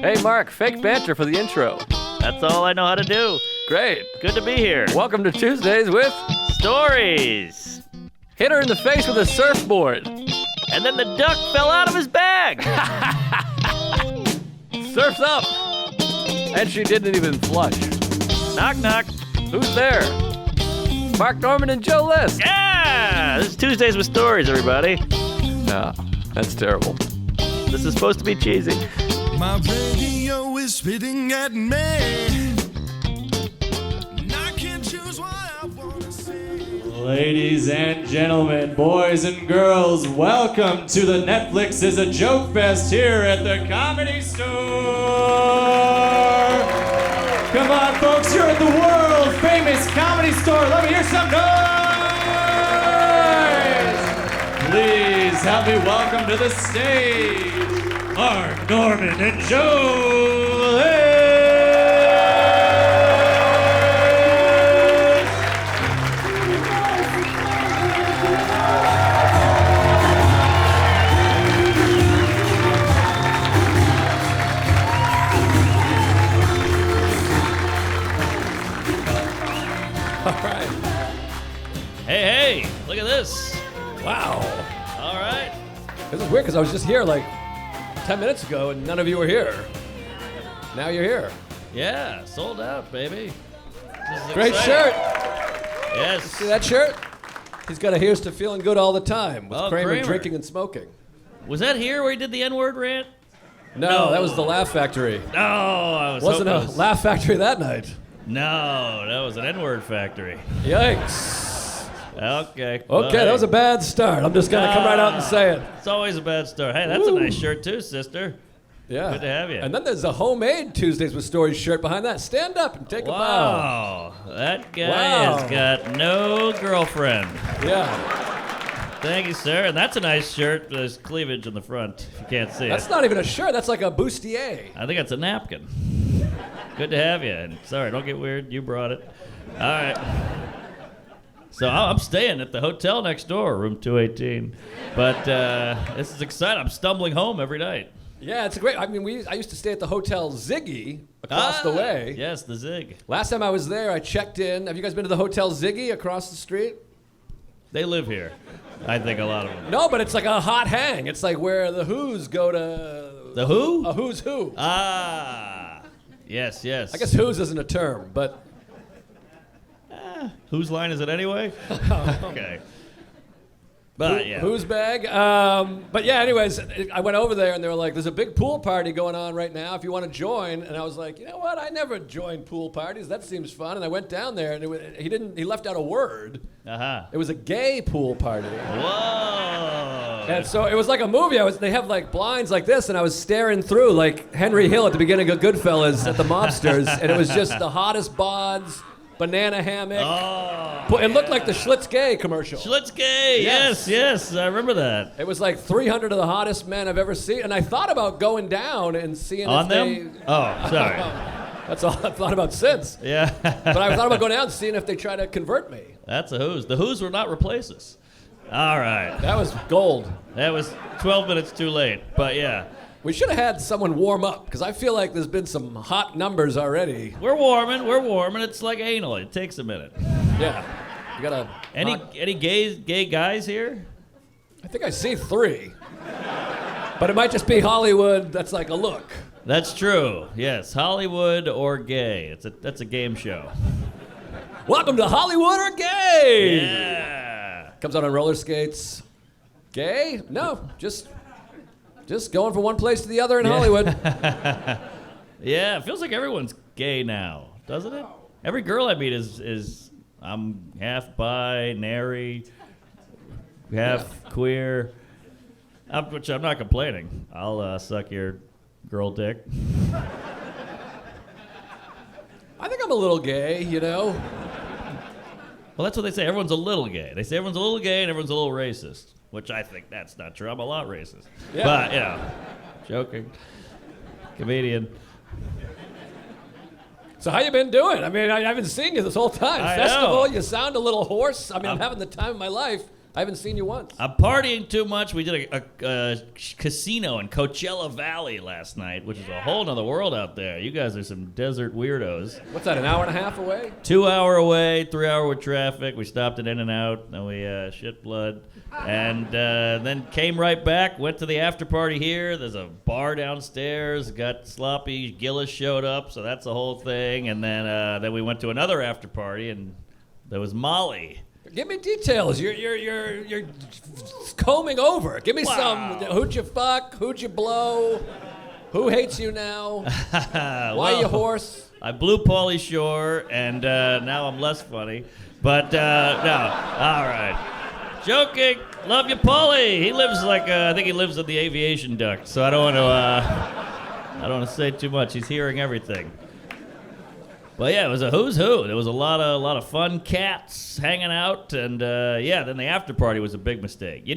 Hey, Mark, fake banter for the intro. That's all I know how to do. Great. Good to be here. Welcome to Tuesdays with Stories. Hit her in the face with a surfboard. And then the duck fell out of his bag. Surf's up. And she didn't even flush. Knock, knock. Who's there? Mark Norman and Joe List. Yeah! This is Tuesdays with Stories, everybody. No, that's terrible. This is supposed to be cheesy. My radio is spitting at me. And I can't choose what I want to say. Ladies and gentlemen, boys and girls, welcome to the Netflix is a Joke Fest here at the Comedy Store. Come on, folks, you're at the world famous Comedy Store. Let me hear some noise. Please help me welcome to the stage Mark Norman and Joe List. All right. Hey, look at this. Wow. All right. This is weird because I was just here like 10 minutes ago and none of you were here. Now you're here. Yeah, sold out, baby. This is Great exciting. shirt. Yes. See that shirt? He's got a here's to feeling good all the time with Oh, Kramer Kramer. drinking and smoking. Was that here where he did the N-word rant? No, No. that was the Laugh Factory. No, I was Wasn't a hoping it was- Laugh Factory that night. No, that was an N-word factory. Yikes. Okay. Okay, that was a bad start. I'm just gonna come right out and say it. It's always a bad start. Hey, that's Woo. a nice shirt too, sister. Yeah. Good to have you. And then there's a homemade Tuesdays with Stories shirt behind that. Stand up and take a bow. Wow, that guy Wow. has got no girlfriend. Yeah. Thank you, sir. And that's a nice shirt. There's cleavage in the front. If you can't see That's it. not even a shirt. That's like a bustier. I think that's a napkin. Good to have you. And sorry, don't get weird. You brought it. All right. So I'm staying at the hotel next door, room 218. But this is exciting. I'm stumbling home every night. Yeah, it's great. I mean, I used to stay at the Hotel Ziggy across the way. Yes, the Zig. Last time I was there, I checked in. Have you guys been to the Hotel Ziggy across the street? They live here. I think a lot of them. No, but it's like a hot hang. It's like where the Who's go to. The who? A Who's Who. Ah. Yes, yes. I guess Who's isn't a term, but. Whose line is it anyway? Okay. But yeah. Who's bag? But yeah, anyways, I went over there and they were like, there's a big pool party going on right now if you want to join. And I was like, you know what? I never join pool parties. That seems fun. And I went down there and he left out a word. Uh-huh. It was a gay pool party. Whoa. And so it was like a movie. They have like blinds like this, and I was staring through like Henry Hill at the beginning of Goodfellas at the mobsters, and it was just the hottest bods, banana hammock. Oh. It looked like the Schlitz Gay commercial. Schlitz gay. Yes. Yes, I remember that. It was like 300 of the hottest men I've ever seen, and I thought about going down and seeing On if them? they. Oh, sorry. That's all I've thought about since. Yeah. But I thought about going down and seeing if they try to convert me. That's a Who's. The Who's will not replace us. All right. That was gold. That was 12 minutes too late, but yeah. We should have had someone warm up, because I feel like there's been some hot numbers already. We're warming. It's like anal. It takes a minute. Yeah. You gotta. Any gay guys here? I think I see 3. But it might just be Hollywood. That's like a look. That's true. Yes, Hollywood or gay. That's a game show. Welcome to Hollywood or Gay. Yeah. Comes out on roller skates. Gay? No, just going from one place to the other in Hollywood. Yeah, it feels like everyone's gay now, doesn't it? Every girl I meet is I'm half bi, nary, half queer. Which I'm not complaining. I'll suck your girl dick. I think I'm a little gay, you know. Well, that's what they say. Everyone's a little gay. They say everyone's a little gay and everyone's a little racist, which I think that's not true. I'm a lot racist. Yeah. But, you know, joking. Comedian. So how you been doing? I mean, I haven't seen you this whole time. I Festival, know. you sound a little hoarse. I mean, I'm having the time of my life. I haven't seen you once. I'm partying too much. We did a casino in Coachella Valley last night, which is a whole nother world out there. You guys are some desert weirdos. What's that, an hour and a half away? 2 hour away, 3 hour with traffic. We stopped at In-N-Out, and we shit blood. And then came right back, went to the after party here. There's a bar downstairs, got sloppy. Gillis showed up, so that's the whole thing. And then we went to another after party, and there was Molly. Give me details. You're combing over. Give me some. Who'd you fuck? Who'd you blow? Who hates you now? Why you horse? I blew Pauly Shore, and now I'm less funny. But no, all right. Joking. Love you, Pauly. He lives I think he lives in the aviation duct, so I don't want to say too much. He's hearing everything. But yeah, it was a who's who. There was a lot of fun cats hanging out, and then the after party was a big mistake. You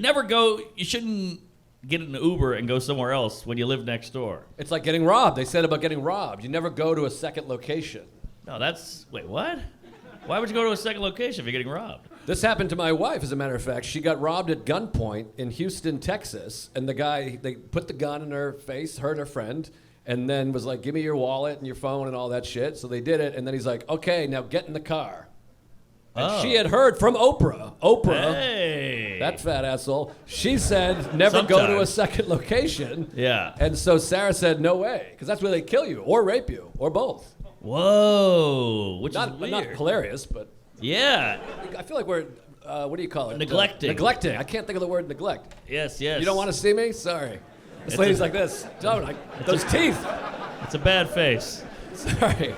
shouldn't get an Uber and go somewhere else when you live next door. It's like getting robbed. They said about getting robbed. You never go to a second location. No, wait, what? Why would you go to a second location if you're getting robbed? This happened to my wife, as a matter of fact. She got robbed at gunpoint in Houston, Texas, and they put the gun in her face, her and her friend, and then was like, give me your wallet and your phone and all that shit. So they did it, and then he's like, okay, now get in the car. And she had heard from Oprah. Hey. That fat asshole. She said, never go to a second location. Yeah. And so Sarah said, no way, because that's where they kill you or rape you or both. Whoa, which is weird. Not hilarious, but yeah. I feel like we're, what do you call it? Neglecting. Neglecting. I can't think of the word neglect. Yes. You don't want to see me? Sorry. This lady's like this. Those teeth. It's a bad face. Sorry.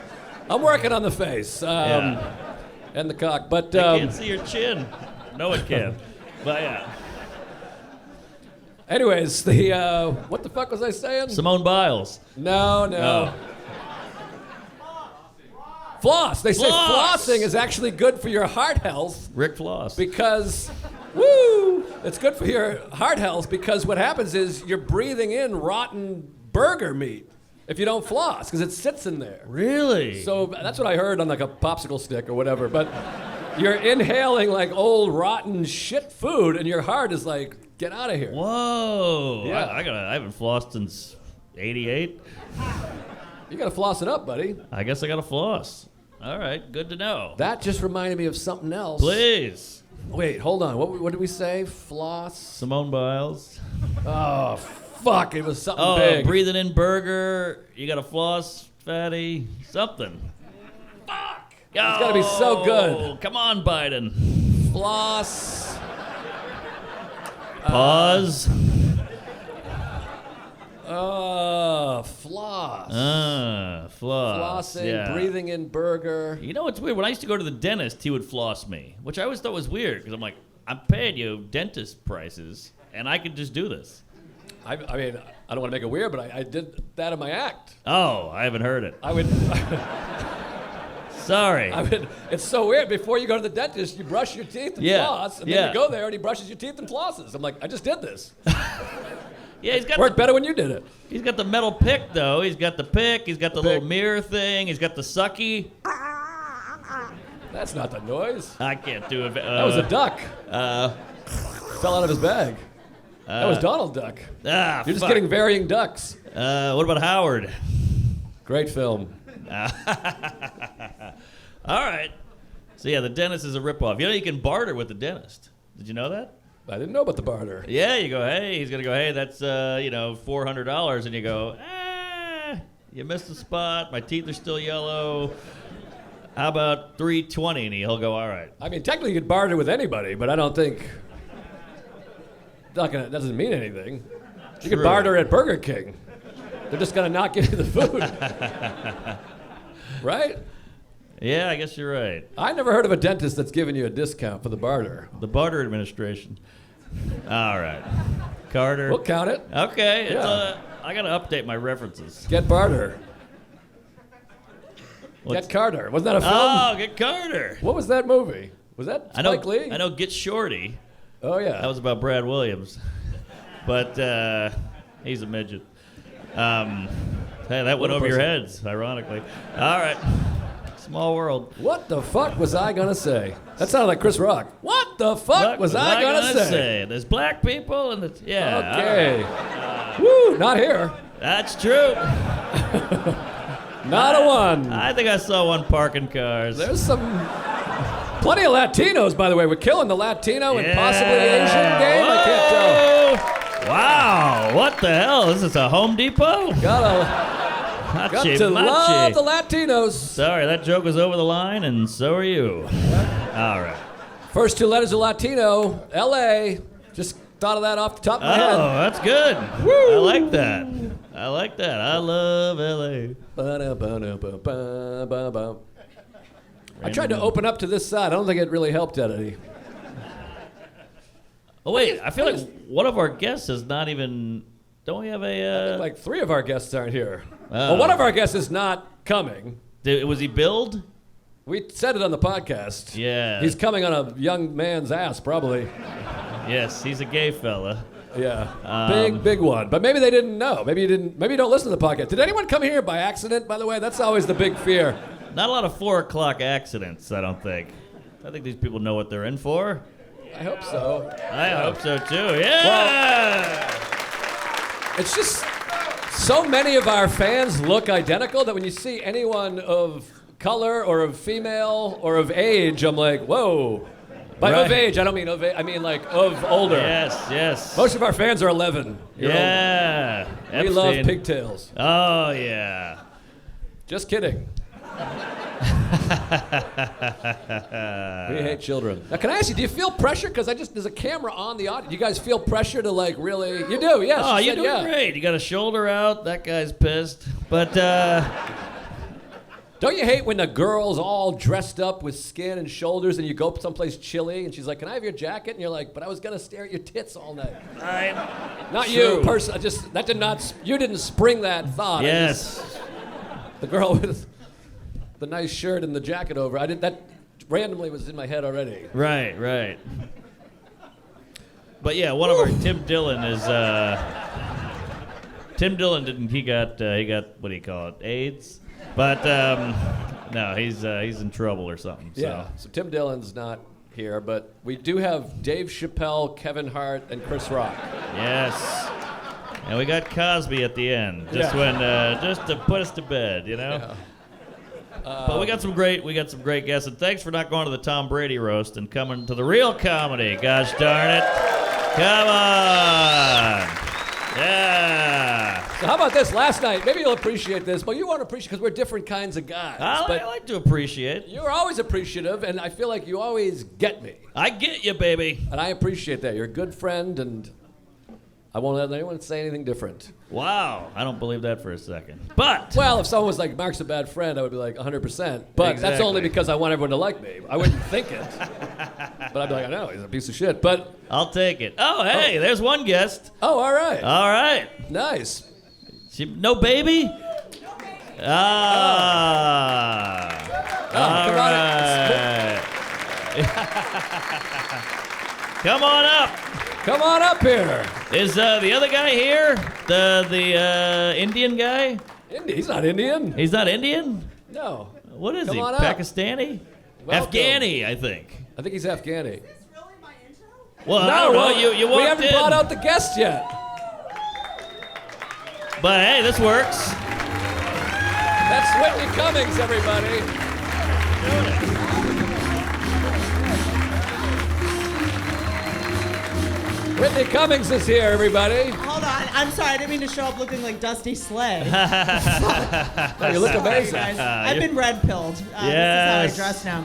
I'm working on the face. And the cock. But I can't see your chin. No, it can't. But yeah. Anyways, what the fuck was I saying? Simone Biles. No. Floss. They say flossing is actually good for your heart health. Rick Floss. Because, it's good for your heart health because what happens is you're breathing in rotten burger meat if you don't floss because it sits in there. Really? So that's what I heard on like a popsicle stick or whatever. But you're inhaling like old rotten shit food and your heart is like, get out of here. Whoa. Yeah. I haven't flossed since 88. You gotta floss it up, buddy. I guess I gotta floss. All right, good to know. That just reminded me of something else. Please. Wait, hold on. What did we say? Floss? Simone Biles. Oh, fuck. It was something big. Breathing in burger. You gotta floss, fatty. Something. Fuck. It's gotta be so good. Come on, Biden. Floss. Pause. Floss. Floss. Flossing, Yeah. breathing in burger. You know what's weird? When I used to go to the dentist, he would floss me, which I always thought was weird because I'm like, I'm paying you dentist prices, and I could just do this. I mean, I don't want to make it weird, but I did that in my act. Oh, I haven't heard it. I would. Sorry. It's so weird. Before you go to the dentist, you brush your teeth and floss, and then you go there and he brushes your teeth and flosses. I'm like, I just did this. Yeah, he's got worked better when you did it. He's got the metal pick though. He's got the pick. He's got the little mirror thing. He's got the sucky. That's not the noise. I can't do it. That was a duck. Fell out of his bag. That was Donald Duck. You're just getting varying ducks. What about Howard? Great film. All right. So yeah, the dentist is a ripoff. You know you can barter with the dentist. Did you know that? I didn't know about the barter. Yeah, you go, hey, he's gonna go, hey, that's $400, and you go, you missed a spot. My teeth are still yellow. How about $320? And he'll go, all right. I mean, technically you could barter with anybody, but I don't think that doesn't mean anything. You could barter at Burger King. They're just gonna not give you the food, right? Yeah, I guess you're right. I never heard of a dentist that's giving you a discount for the barter. The barter administration. All right. Carter. We'll count it. Okay. Yeah. I got to update my references. Get Barter. Get Carter. Wasn't that a film? Oh, Get Carter. What was that movie? Was that Spike Lee? I know Get Shorty. Oh, yeah. That was about Brad Williams. But he's a midget. Hey, that went over your heads, ironically. All right. Small world. What the fuck was I gonna say? That sounded like Chris Rock. What the fuck What was I gonna say? There's black people and yeah. Okay. Woo, not here. That's true. Not a one. I think I saw one parking cars. There's plenty of Latinos, by the way. We're killing the Latino and possibly Asian game. I can't tell. Wow, what the hell? This is a Home Depot? Got Machi, to love machi. the Latinos. Sorry, that joke was over the line, and so are you. All right. First two letters of Latino, L.A. Just thought of that off the top of my head. Oh, that's good. I like that. I like that. I love LA. Ba-da-ba-da-ba-ba-ba-ba. I tried to open up to this side. I don't think it really helped any. Oh, wait. I feel like one of our guests is not even. Don't we have a. Like three of our guests aren't here. Oh. Well, one of our guests is not coming. Was he billed? We said it on the podcast. Yeah. He's coming on a young man's ass, probably. Yes, he's a gay fella. Yeah. Big one. But maybe they didn't know. Maybe you don't listen to the podcast. Did anyone come here by accident, by the way? That's always the big fear. Not a lot of 4 o'clock accidents, I don't think. I think these people know what they're in for. I hope so. I hope so too. Yeah! It's just so many of our fans look identical that when you see anyone of color or of female or of age, I'm like, whoa. By Right. of age, I don't mean of age, I mean like of older. Yes. Most of our fans are 11. Yeah. We love Epstein. pigtails. Oh, yeah. Just kidding. We hate children. Now, can I ask you, do you feel pressure? Because there's a camera on the audience. You guys feel pressure to like really? You do, yes. Oh, you you're said doing yeah. great. You got a shoulder out. That guy's pissed. But, Don't you hate when the girl's all dressed up with skin and shoulders and you go someplace chilly and she's like, can I have your jacket? And you're like, but I was going to stare at your tits all night. Not True. you, person. You didn't spring that thought. yes. The girl with the nice shirt and the jacket over. That randomly was in my head already. Right. But yeah, one of our Tim Dillon is Tim Dillon he got what do you call it? AIDS. But no, he's in trouble or something. So. Yeah. So Tim Dillon's not here, but we do have Dave Chappelle, Kevin Hart, and Chris Rock. Yes. And we got Cosby at the end, just to put us to bed, you know. Yeah. But we got some great guests, and thanks for not going to the Tom Brady roast and coming to the real comedy. Gosh darn it! Come on, yeah. So how about this? Last night, maybe you'll appreciate this, but you won't appreciate because we're different kinds of guys. I but like to appreciate. you're always appreciative, and I feel like you always get me, I get you, baby. and I appreciate that. You're a good friend, and I won't let anyone say anything different. Wow, I don't believe that for a second. But Well, if someone was like, Mark's a bad friend, I would be like 100%. But that's Exactly. only because I want everyone to like me. I wouldn't think it. But I'd be like, I know, he's a piece of shit. But, I'll take it. Oh, hey, there's one guest. oh, all right. All right. Nice. No baby? Ah. All come right. Come on up. Come on up here. Is the other guy here? The Indian guy? He's not Indian. He's not Indian? No. What is Come he? on up. Pakistani? Welcome. Afghani, I think. I think he's Afghani. Is this really my intro? Well, I don't know. You walked we haven't in. brought out the guest yet. But hey, this works. That's Whitney Cummings, everybody. Whitney Cummings is here, everybody. Hold on. I'm sorry. I didn't mean to show up looking like Dusty Slay. Oh, you look Sorry, amazing. guys. I've been red pilled. Yes. This is how I dress now.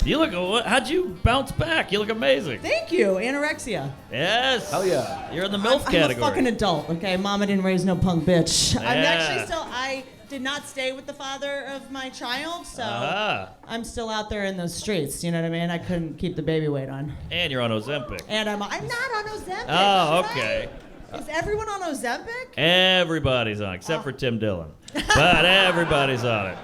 You look. How'd you bounce back? You look amazing. Thank you. Anorexia. Yes. Hell yeah. You're in the MILF I'm category. a fucking adult, okay? Mama didn't raise no punk bitch. I'm Yeah. actually still, I did not stay with the father of my child, so Ah. I'm still out there in those streets, you know what I mean? I couldn't keep the baby weight on. And you're on Ozempic. And I'm not on Ozempic. Oh, should okay. I? Is everyone on Ozempic? Everybody's on, except for Tim Dillon. But everybody's on it.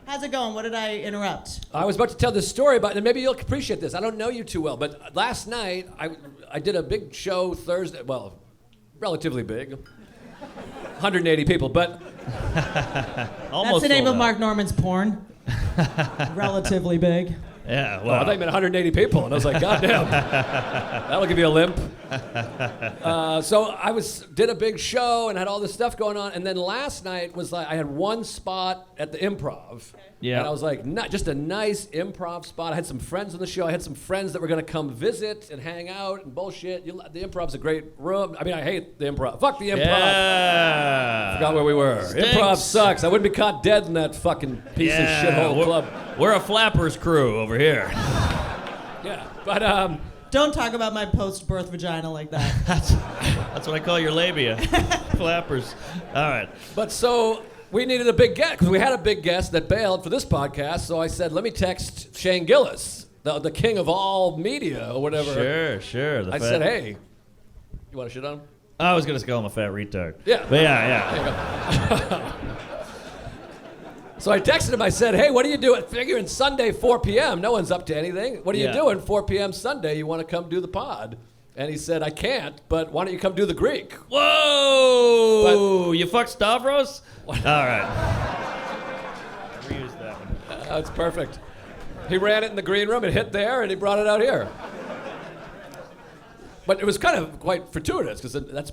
How's it going? What did I interrupt? I was about to tell this story about, and maybe you'll appreciate this. I don't know you too well, but last night I did a big show Thursday. Well, relatively big, 180 people. But Almost That's the name sold of out. Mark Norman's porn. Relatively big. Yeah, Well, I thought you meant 180 people, and I was like, God damn, that'll give you a limp. So I did a big show and had all this stuff going on, and then last night was like I had one spot at the Improv. Yeah. And I was like, just a nice improv spot. I had some friends on the show. I had some friends that were going to come visit and hang out and bullshit. The Improv's a great room. I mean, I hate the Improv. Fuck the Improv. Yeah. Forgot where we were. Stinks. Improv sucks. I wouldn't be caught dead in that fucking piece of shithole club. We're a flappers crew over here. Yeah, but Don't talk about my post-birth vagina like that. That's what I call your labia. Flappers. All right. But so we needed a big guest because we had a big guest that bailed for this podcast. So I said, let me text Shane Gillis, the king of all media or whatever. Sure. I said, hey, you want to shit on him? I was gonna call him a fat retard. Yeah. But yeah. So I texted him. I said, hey, what are you doing? Figuring Sunday, 4 p.m. No one's up to anything. What are you doing 4 p.m. Sunday? You want to come do the pod? And he said, I can't, but why don't you come do the Greek? Whoa! You fucked Stavros? All right. Reuse that one. That's perfect. He ran it in the green room, it hit there, and he brought it out here. But it was kind of quite fortuitous, because that's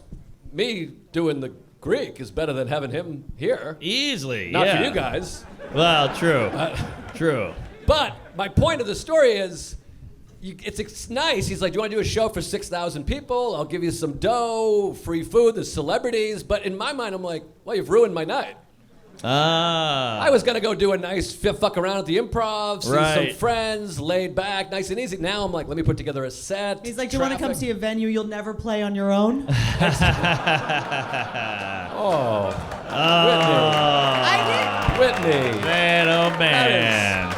me doing the Greek is better than having him here. Easily, Not yeah. for you guys. Well, true. True. But my point of the story is, it's nice. He's like, do you want to do a show for 6,000 people? I'll give you some dough, free food, there's celebrities. But in my mind, I'm like, well, you've ruined my night. I was going to go do a nice fuck around at the Improv, see some friends, laid back, nice and easy. Now I'm like, let me put together a set. He's like, do you want to come see a venue you'll never play on your own? Whitney. Man, oh man.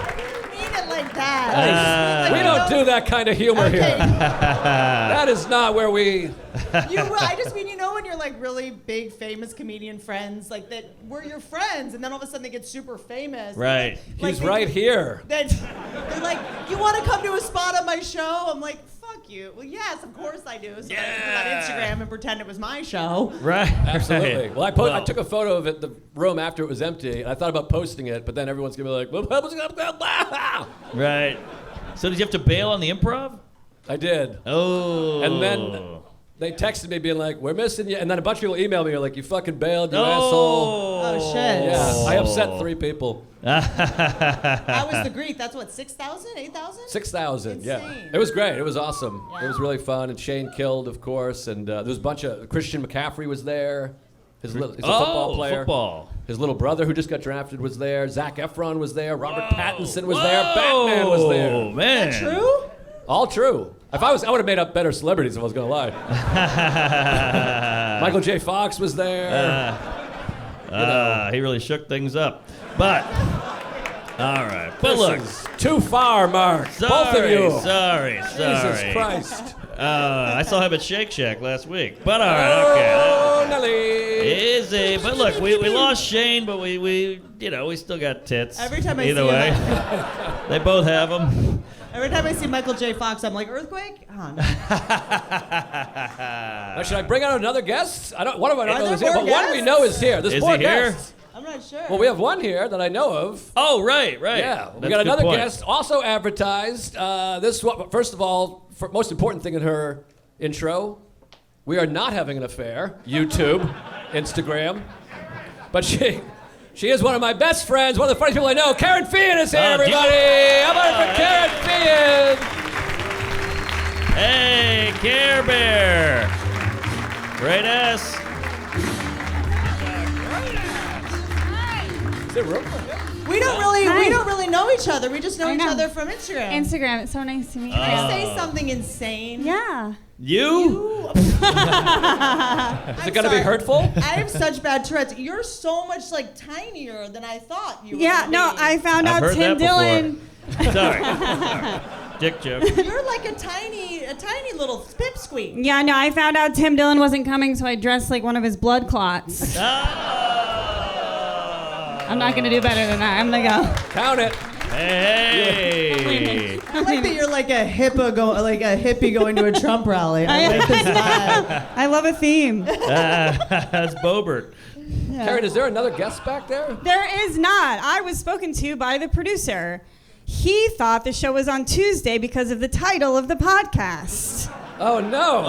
Mean it like that. We don't do that kind of humor here. Okay. That is not where we... I just mean, when you're like really big, famous comedian friends, like that we're your friends, and then all of a sudden they get super famous. Right. Like, He's right here. Then they're like, you want to come to a spot on my show? I'm like, fuck you. Well, yes, of course I do. So I can put on Instagram and pretend it was my show. Right. Absolutely. Well, I took a photo of it, the room after it was empty, and I thought about posting it, but then everyone's going to be like, Right. So did you have to bail on the Improv? I did. Oh. And then they texted me being like, we're missing you. And then a bunch of people emailed me like, you fucking bailed, you asshole. Oh, shit. Yeah, I upset 3 people. How was the Greek? That's what, 6,000, 8,000? 6,000, yeah. Insane. It was great. It was awesome. Yeah. It was really fun. And Shane killed, of course. And there was a bunch of... Christian McCaffrey was there. He's a football player. Football. His little brother who just got drafted was there. Zac Efron was there. Robert Pattinson was there. Batman was there. Oh, man. Is that true? All true. I would have made up better celebrities if I was going to lie. Michael J. Fox was there. He really shook things up. But, all right. But This look. is too far, Mark. Sorry, Both of you. Sorry. Jesus Christ. I saw him at Shake Shack last week. But all right, okay. Oh, Nelly. Easy. But look, we lost Shane, but we still got tits. Every time I Either see way. him, They both have them. every time I see Michael J. Fox, I'm like, earthquake? Oh, no. Now, should I bring out another guest? One of our Are know is there here, but more one we guests? know is here. There's Is more he here? guests. I'm not sure. Well, we have one here that I know of. Oh, right. Yeah, we That's got a good another point. guest, also advertised. This one, first of all, most important thing in her intro, we are not having an affair. YouTube, Instagram, but she is one of my best friends, one of the funniest people I know. Kerryn Feehan is here, everybody. How about it for Kerryn Feehan? Hey, Care Bear. Great ass. Is there room? We don't really know each other. We just know I each know. other from Instagram. Instagram. It's so nice to meet you. Can I say something insane? Yeah. You? Is it going to be hurtful? I have such bad Tourette's. You're so much tiny,er than I thought you were. Yeah. gonna No, be. I found I've out heard Tim that before. Dillon. Sorry. Dick joke. You're like a tiny little pipsqueak. Yeah. No, I found out Tim Dillon wasn't coming, so I dressed like one of his blood clots. I'm not gonna do better than that. I'm gonna go. Count it. Hey. I like that you're like a hippie going to a Trump rally. I like this vibe. I love a theme. That's Bobert. Kerryn, is there another guest back there? There is not. I was spoken to by the producer. He thought the show was on Tuesday because of the title of the podcast. Oh, no.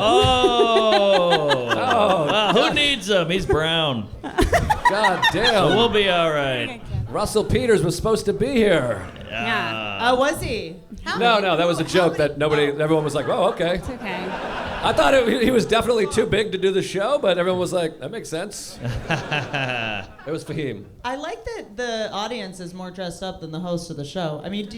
Oh. Who needs him? He's brown. God damn. So we'll be all right. Russell Peters was supposed to be here. Yeah. Was he? No, that was a joke that everyone was like, oh, okay. It's okay. I thought he was definitely too big to do the show, but everyone was like, that makes sense. It was Feehan. I like that the audience is more dressed up than the host of the show. I mean,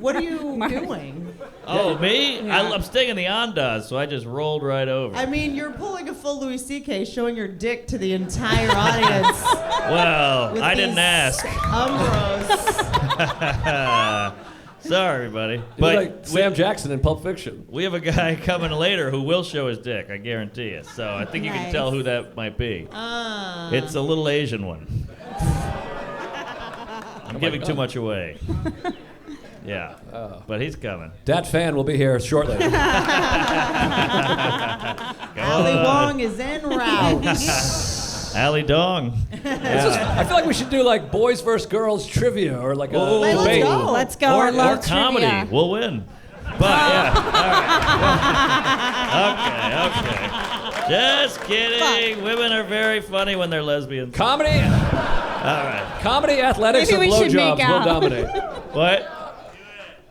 what are you doing? Oh, me? Yeah. I'm staying in the Ondas, so I just rolled right over. I mean, you're pulling a full Louis C.K. showing your dick to the entire audience. Well, with I didn't these ask. Umbros. Sorry, everybody. But like Sam Jackson in Pulp Fiction. We have a guy coming later who will show his dick, I guarantee you. So I think you can Nice. tell who that might be. It's a little Asian one. I'm giving too much away. Yeah, but he's coming. Dat Fan will be here shortly. Ali Wong is en route. Ali Dong. I feel like we should do like boys versus girls trivia or like a Let's debate. go. Let's go. I Or love comedy. trivia. We'll win. But yeah. All right. Okay. Just kidding. Women are very funny when they're lesbians. Comedy, All right. comedy, athletics, Maybe or we should blowjobs make will out. dominate. What?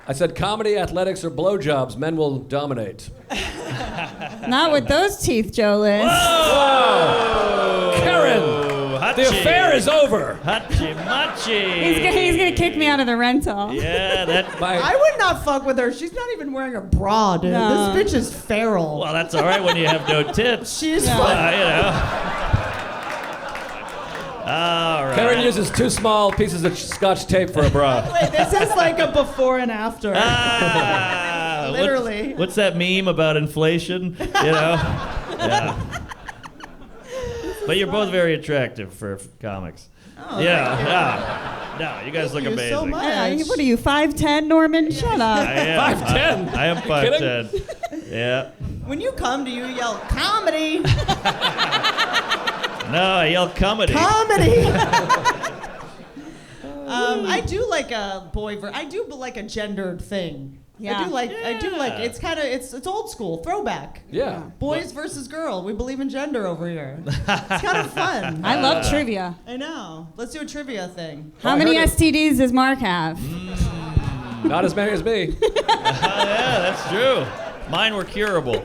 I said comedy, athletics, or blowjobs, men will dominate. Not with those teeth, Joe Liz. Kerryn, Hachi. the affair is over. Hachi machi. He's gonna kick me out of the rental. Yeah, that. I would not fuck with her. She's not even wearing a bra, dude. No. This bitch is feral. Well, that's all right when you have no tits. She's Yeah. fun. You know. All right. Kerryn uses 2 small pieces of scotch tape for a bra. Wait, this is like a before and after. Ah, Literally. What's that meme about inflation? You know? Yeah. But you're both very attractive for comics. Oh, Yeah. No, you guys look Thank you amazing. so much. What are you, 5'10", Norman? Shut up. I am 5'10". I am kidding? 5'10". Yeah. When you come, do you yell comedy? No, I yell comedy. Comedy. I do like a I do like a gendered thing. Yeah. I do like it's kind of it's old school throwback. Yeah. Boys versus girl. We believe in gender over here. It's kind of fun. I love trivia. I know. Let's do a trivia thing. How many STDs does Mark have? Not as many as me. Yeah, that's true. Mine were curable.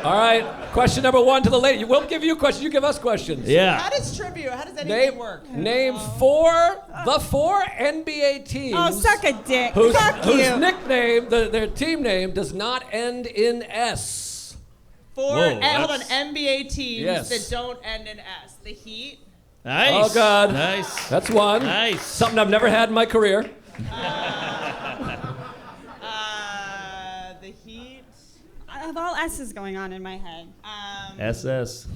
All right, question number 1 to the lady. We'll give you questions. You give us questions. How Yeah. does trivia? How does anything Name work? the 4 NBA teams. Oh, suck a dick. Whose Fuck you. nickname, their team name, does not end in S. Hold on. that's- NBA teams Yes. that don't end in S. The Heat. Nice. Oh, God. Nice. That's one. Nice. Something I've never had in my career. The Heat. I have all S's going on in my head. SS.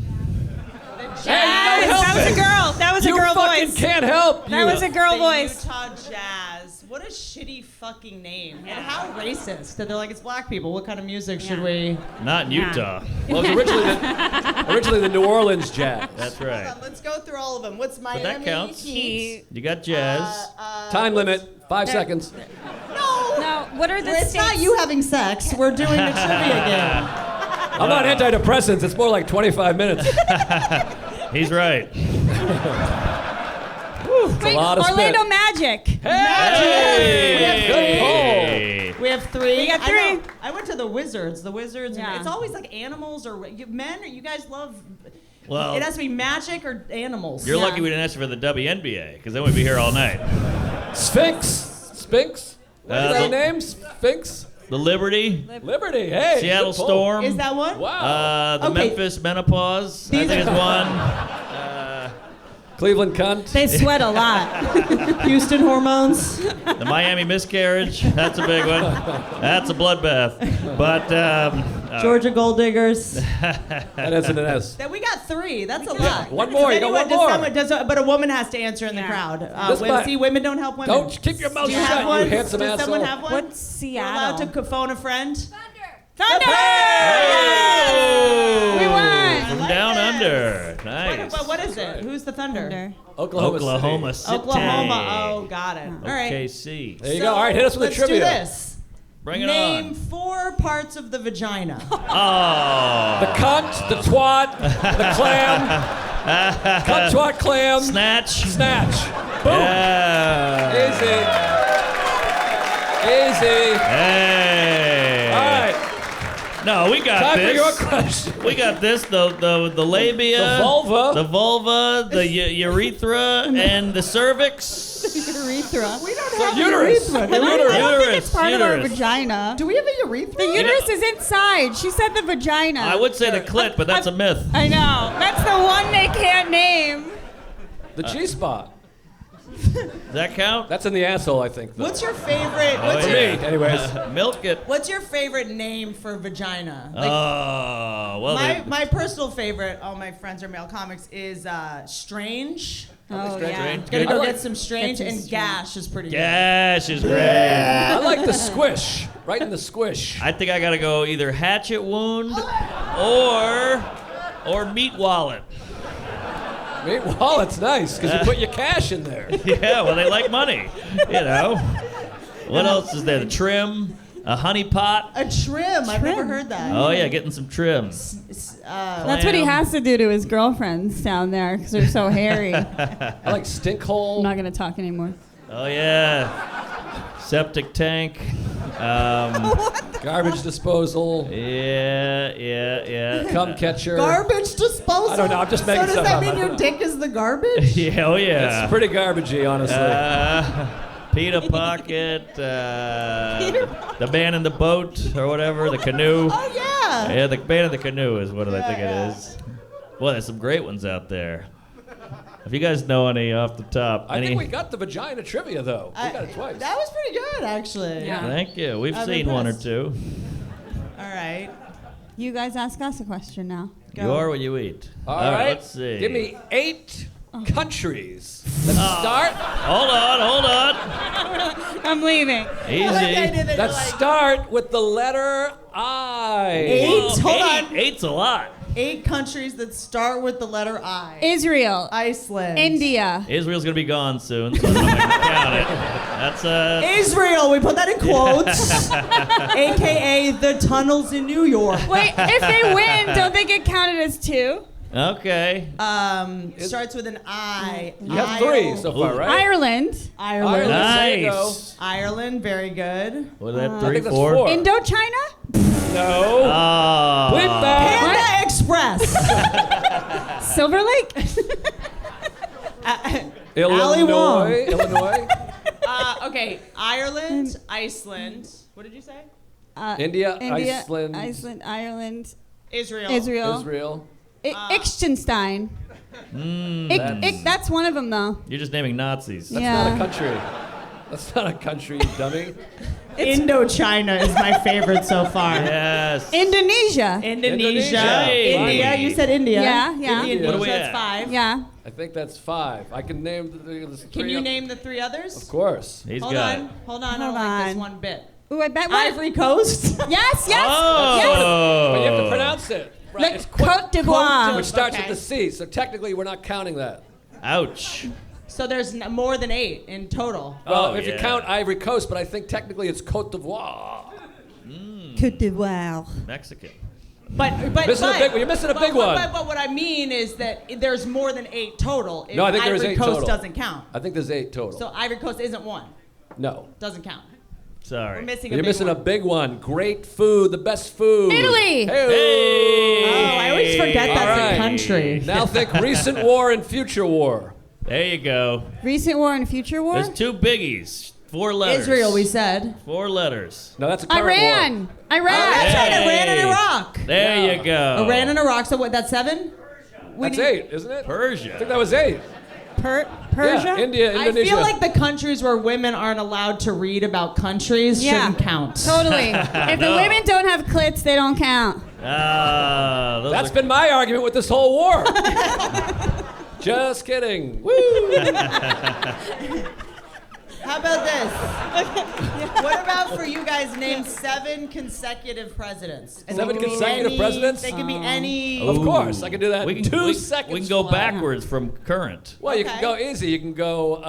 Yes, help that was a girl. That was a You girl fucking voice. can't help. That you. was a girl The voice. Utah Jazz. What a shitty fucking name. And how racist that they're like, it's black people. What kind of music should we? Not in Utah. Well, it was originally the New Orleans Jazz. That's right. Hold on, let's go through all of them. What's Miami? that counts. Heat. You got jazz. Time limit, 5 seconds. No. No, what are the It's states? not you having sex. We're doing the trivia game. I'm on antidepressants. It's more like 25 minutes. He's right. Wait, a lot of Orlando spit. Magic. Hey! We have three. We got I three. know. I went to the Wizards. The Wizards. Yeah. It's always like animals or men. You guys love. Well, It has to be magic or animals. you're Yeah. lucky we didn't ask you for the WNBA, because then we'd be here all night. Sphinx. What is the- their name? Sphinx? The Liberty, Liberty. Hey. Seattle good pull. Storm, Is that one? Wow. the Okay. Memphis Menopause, I These think is are- one. Cleveland cunt. They sweat a lot. Houston hormones. The Miami Miscarriage, that's a big one. That's a bloodbath. But, Georgia Gold Diggers. That isn't an S. Then we got three. That's a lot. One more. You got one more. But a woman has to answer in the Yeah. crowd. This might- See, women don't help women. Don't keep your mouth Do you shut, have one? you handsome Does asshole. someone have one? What's You're allowed Seattle? to phone a friend. Thunder! Oh! We won. From like down this. under. Nice. What is it? Who's the Thunder? Thunder. Oklahoma City. City. Oklahoma. Oh, got it. All right. OKC. There you go. All right, hit us with the let's trivia. do this. Bring it Name on. 4 parts of the vagina. Oh. The cunt, the twat, the clam. Cunt, twat, clam. Snatch. Snatch. Boom. Yeah. Easy. Hey. All right. No, we got Time this. for your question. We got this. The labia. The vulva. The vulva. The urethra and the cervix. Urethra. We don't The have uterus. a urethra. The do we? I don't think Uterus, it's part of our uterus. vagina. Do we have a urethra? The uterus is inside. She said the vagina. I would say the clit, but that's a myth. I know. That's the one they can't name. The G-spot. Does that count? That's in the asshole, I think. Though. What's your favorite? Oh, For yeah. me, anyways. Milk it. What's your favorite name for vagina? Oh, well, my personal favorite. All my friends are male comics. Is strange. Oh, Strange. yeah. Gonna I go like- get some strange, Get some and gash is pretty gash is great. I like the squish. Right in the squish. I think I gotta go either hatchet wound or meat wallet. Meat wallet's nice because you put your cash in there. Yeah, well, they like money, you know. What else is there? The trim, a honey pot. good. A trim. I've never heard that. Oh yeah, getting some trim. That's what he has to do to his girlfriends down there because they're so hairy. I'm I like stink hole. not going to talk anymore. Oh yeah, septic tank. Garbage disposal. Yeah. Cum catcher. Garbage disposal. I don't know, I'm just making So does stuff that up. I mean don't your know. dick is the garbage? Yeah, oh yeah. It's pretty garbagey, honestly. Pita pocket. The man in the boat or whatever, the canoe. Oh yeah. Yeah, the man in the canoe is what I think it is. Boy, there's some great ones out there. If you guys know any off the top, I any? think we got the vagina trivia, though. We got it twice. That was pretty good, actually. Yeah. Thank you. We've I'm seen one or impressed. two. All right. You guys ask us a question now. You are what you eat. All right. Let's see. Give me 8 countries. Let's start. Hold on. I'm leaving. Easy. Let's start with the letter I. 8. Hold on. Eight's a lot. 8 countries that start with the letter I. Israel. Iceland. India. Israel's gonna be gone soon, so I'm not gonna count it. That's Israel. We put that in quotes. AKA the tunnels in New York. Wait, if they win, don't they get counted as 2? okay. Starts with an I. You have 3 so far, right? Ireland. Ireland. There you go. Nice. Ireland. Very good. What is that? I 3, think that's 4? 4. Indochina? No. Bleep that. Panda Express. Silver Lake? Ali Wong. Illinois. Okay. Ireland. Iceland. What did you say? India, Iceland, Iceland. Ireland, Israel. Israel. Liechtenstein. That's one of them, though. You're just naming Nazis. That's Yeah. not a country. That's not a country, you dummy. Indochina is my favorite so far. Yes. Indonesia. Indonesia. Hey. India. You said India. Yeah. India. What are we That's at? 5. Yeah. I think that's 5. I can name the 3. Can you name the 3 others? Of course. He's Hold got on. it. Hold on. I Hold don't like this on. one bit. Ooh, I bet Ivory Coast. Yes, yes. Oh. But you have to pronounce it. Right. Like It's Cote d'Ivoire. which starts Okay. with the C, so technically we're not counting that. Ouch. So there's more than 8 in total. Well, Oh, if you yeah. count Ivory Coast, but I think technically it's Cote d'Ivoire. Cote d'Ivoire. Mexican. But You're missing a big one. But what I mean is that there's more than 8 total. If No, I think there's Ivory 8 Coast total. doesn't count. I think there's 8 total. So Ivory Coast isn't 1. No. Doesn't count. Sorry. We're missing You're a big missing one. a big one. Great food, the best food. Italy. Hey. Oh, I always forget that's All right. a country. Now think recent war and future war. There you go. Recent war and future war? There's 2 biggies. 4 letters. Israel, we said. 4 letters. No, that's a current war. Iran. Iran. That's right, Hey. Iran and Iraq. There you go. Iran and Iraq. So what? That's 7. That's 8, isn't it? I think Persia. that was 8. Persia? Yeah, India, I Indonesia. feel like the countries where women aren't allowed to read about countries Yeah. shouldn't count. Totally. If the No. women don't have clits, they don't count. Those That's are- been my argument with this whole war. Just kidding. Woo! How about this? What about for you guys name 7 consecutive presidents? And 7 they can be consecutive presidents? They can be any. Of course, I can do that in 2 we seconds. We can go flat. backwards from current. Well, you can Okay. go easy. You can go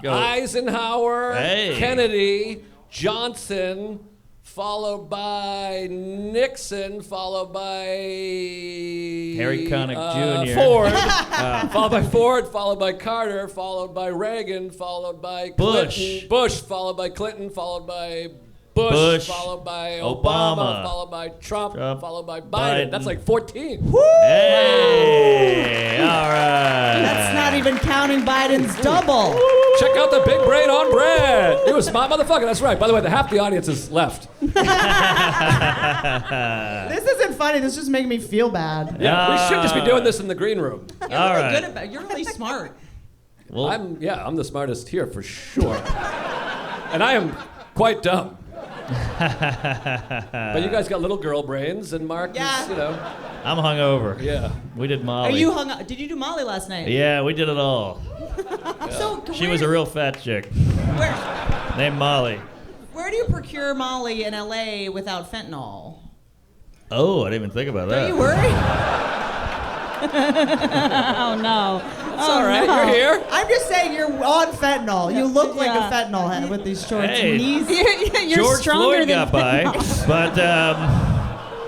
Eisenhower, Hey. Kennedy, Johnson, followed by Nixon, followed by Harry Connick Jr. Ford, followed by Ford, followed by Carter, followed by Reagan, followed by Bush. Clinton, Bush, followed by Clinton, followed by Bush, Bush, followed by Obama, Obama, followed by Trump, followed by Biden. That's like 14. Hey, all right. That's not even counting Biden's double. Check out the big brain on Brad. He was a smart motherfucker. That's right. By the way, half the audience is left. This isn't funny. This is just making me feel bad. Yeah, we should just be doing this in the green room. You're All really right. good about. You're really smart. Well, I'm the smartest here for sure. And I am quite dumb. But you guys got little girl brains, and Mark Yeah. is, I'm hungover. yeah. We did Molly. Are you hung up? Did you do Molly last night? Yeah, we did it all. So She was a real fat chick Where, named Molly. where do you procure Molly in LA without fentanyl? Oh, I didn't even think about that. Are you worried? Oh no. It's all right. You're here. I'm just saying you're on fentanyl. You look like Yeah. a fentanyl head with these shorts Hey. and knees. You're George stronger Floyd than got by, but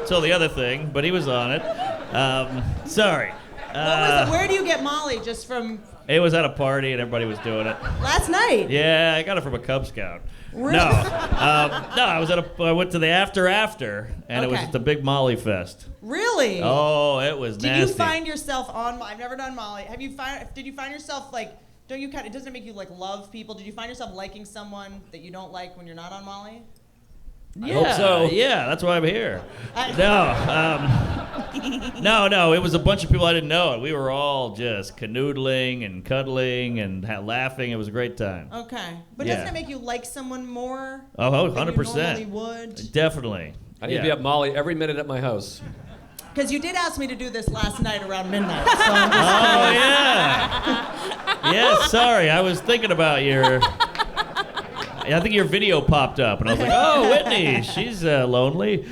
so the other thing, but he was on it. Sorry. What was it? Where do you get Molly? Just from It was at a party and everybody was doing it. last night? Yeah, I got it from a Cub Scout. Really? No, I went to the after, and it was Okay. the big Molly fest. Really? Oh, it was Did nasty. you find yourself on? I've never done Molly. Did you find yourself like? Don't you kind of? Doesn't it make you like love people? Did you find yourself liking someone that you don't like when you're not on Molly? Yeah, hope so. Yeah, that's why I'm here. I- No, it was a bunch of people I didn't know. We were all just canoodling and cuddling and laughing. It was a great time. Okay, but Yeah. doesn't it make you like someone more? Oh, than you 100%. normally would. Definitely. I need to be at Molly every minute at my house. Because you did ask me to do this last night around midnight. So I'm just Oh, yeah. Yeah, sorry. I was thinking about your... I think your video popped up, and I was like, oh, Whitney, she's lonely.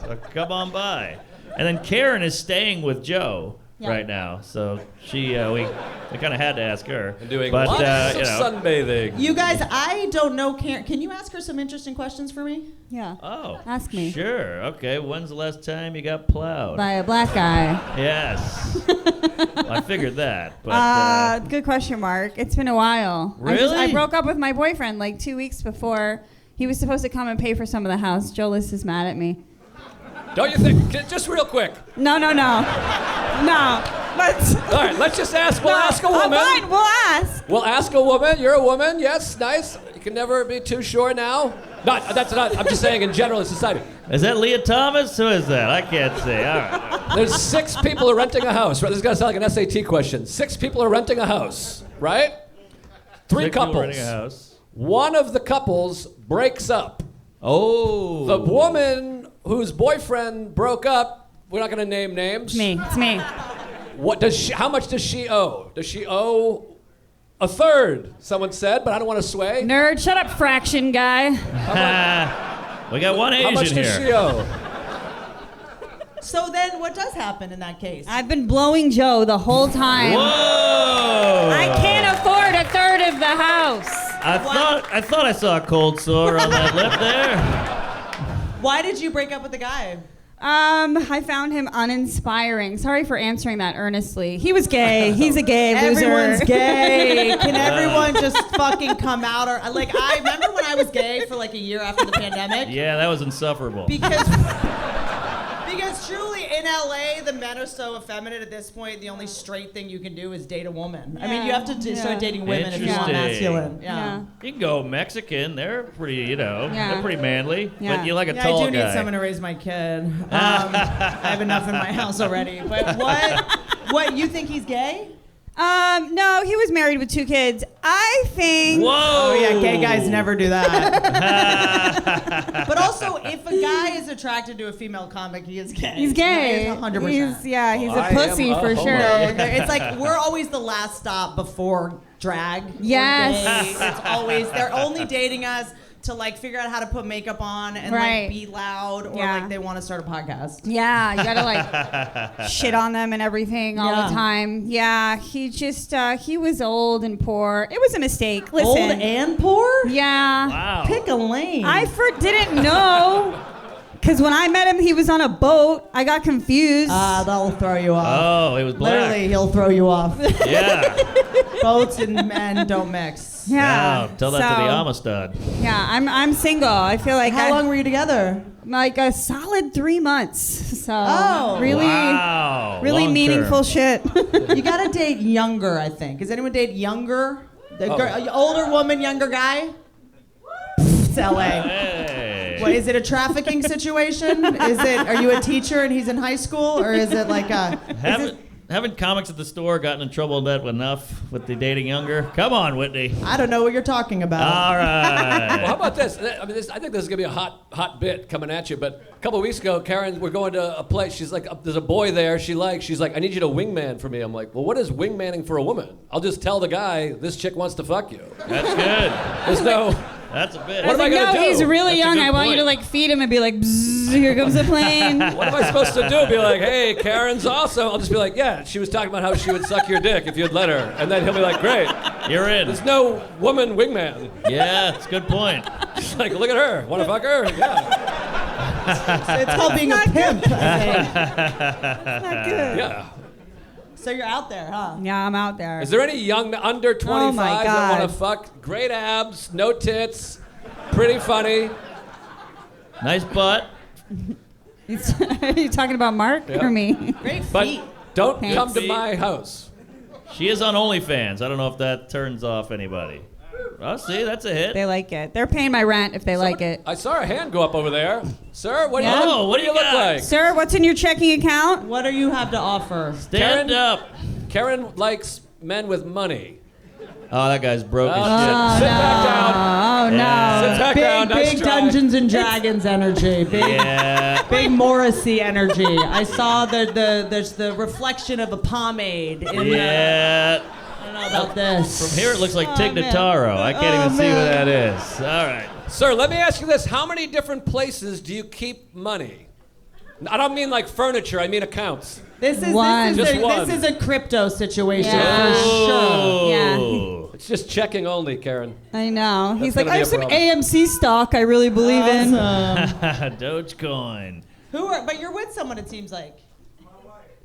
So come on by. And then Kerryn is staying with Joe right now, so we kind of had to ask her. And doing but, lots of you know. sunbathing. You guys, I don't know Karen. Can you ask her some interesting questions for me? Yeah. Oh. Ask me. Sure. Okay. When's the last time you got plowed? By a black guy. Yes. I figured that. But Good question, Mark. It's been a while. Really? I broke up with my boyfriend like 2 weeks before he was supposed to come and pay for some of the house. Jolis is mad at me. Don't you think? Just real quick. No. No. Let's. All right, let's just ask. We'll ask a I'm woman. fine. We'll ask. We'll ask a woman. You're a woman. Yes, nice. You can never be too sure now. That's not. I'm just saying in general in society. is that Leah Thomas? Who is that? I can't see. All right. There's 6 people who are renting a house. Right? This is gonna sound like an SAT question. 6 people are renting a house, right? 3 Six people couples. renting a house. One of the couples breaks up. Oh. The woman whose boyfriend broke up. We're not gonna name names. It's me. What does she? How much does she owe? Does she owe a third? Someone said, but I don't want to sway. Nerd, shut up, fraction guy. We got one How Asian much here. does she owe? So then, what does happen in that case? I've been blowing Joe the whole time. Whoa! I can't afford a third of the house. I thought I saw a cold sore on that lip there. Why did you break up with the guy? I found him uninspiring. Sorry for answering that earnestly. He was gay. He's a gay loser. Everyone's gay. Can everyone just fucking come out? Or like, I remember when I was gay for like a year after the pandemic. Yeah, that was insufferable. Because truly in LA, the men are so effeminate at this point. The only straight thing you can do is date a woman. I mean, you have to start dating women if you want Interesting. masculine. Yeah. You can go Mexican. They're pretty, they're pretty manly. Yeah. But you like a Yeah, tall I do guy. need someone to raise my kid. I have enough in my house already. But what? You think he's gay? No, he was married with 2 kids. I think. Whoa! Oh yeah, gay guys never do that. But also, if a guy is attracted to a female comic, he is gay. He's gay. He's 100%. He's I a pussy am a for homo. sure. It's like we're always the last stop before drag. or Yes. gay. It's always they're only dating us to like figure out how to put makeup on and Right. like be loud or Yeah. like they want to start a podcast. Yeah, you gotta like shit on them and everything all Yeah. the time. Yeah, he just he was old and poor. It was a mistake. Listen. Old and poor? Yeah. Wow. Pick a lane. I didn't know. Because when I met him, he was on a boat. I got confused. That'll throw you off. Oh, it was black. Literally, he'll throw you off. Yeah. Boats and men don't mix. yeah. Wow, tell that to the Amistad. Yeah, I'm single. I feel like How long were you together? like a solid 3 months. So Oh. really, Wow. really long meaningful term. shit. You gotta date younger, I think. Does anyone date younger? Older woman, younger guy? It's LA. Hey. What, is it a trafficking situation? Are you a teacher and he's in high school? Or is it like a... Haven't comics at the store gotten in trouble that enough with the dating younger? Come on, Whitney. I don't know what you're talking about. All right. Well, how about this? I mean, I think this is gonna be a hot bit coming at you. But a couple of weeks ago, Kerryn, we're going to a place. She's like, there's a boy there. She's like, I need you to wingman for me. I'm like, well, what is wingmanning for a woman? I'll just tell the guy this chick wants to fuck you. That's good. There's no. That's a bit. What am I gonna do? He's really That's a young. good I want you to point. like feed him and be like, bzzz, here comes a plane. What am I supposed to do? Be like, hey, Karen's awesome. I'll just be like, yeah, she was talking about how she would suck your dick if you'd let her. And then he'll be like, great. You're in. There's no woman wingman. Yeah, that's a good point. She's like, look at her. Want to fuck her? Yeah. It's called being a pimp, I think. Not good. Yeah. So you're out there, huh? Yeah, I'm out there. Is there any young under 25 that God. want to fuck? Great abs, no tits, pretty funny. Nice butt. Are you talking about Mark Yeah. or me? Great But feet. don't Thanks. come to my house. She is on OnlyFans. I don't know if that turns off anybody. Oh, see, that's a hit. They like it. They're paying my rent if they like it. I saw a hand go up over there. Sir, what do you, Yeah. Oh, what do you look got? like? Sir, what's in your checking account? What do you have to offer? Stand Kerryn? up. Kerryn likes men with money. Oh, that guy's broke as Oh, shit. Sit back down. Oh, no. Yeah. Sit back down. Big, Nice big try. Dungeons and Dragons energy. Big, Yeah. big Morrissey energy. I saw there's the reflection of a pomade. In Yeah. I don't know about this. From here it looks like Tig man. Notaro. I can't Oh, even see what man. that is. All right. Sir, let me ask you this. How many different places do you keep money? I don't mean like furniture. I mean accounts. One. Just one. This is a crypto situation Yeah. for sure. Oh. It's just checking only, Kerryn. I know. He's That's like, gonna I be have a some problem. AMC stock I really believe in. Awesome. Dogecoin. But you're with someone, it seems like.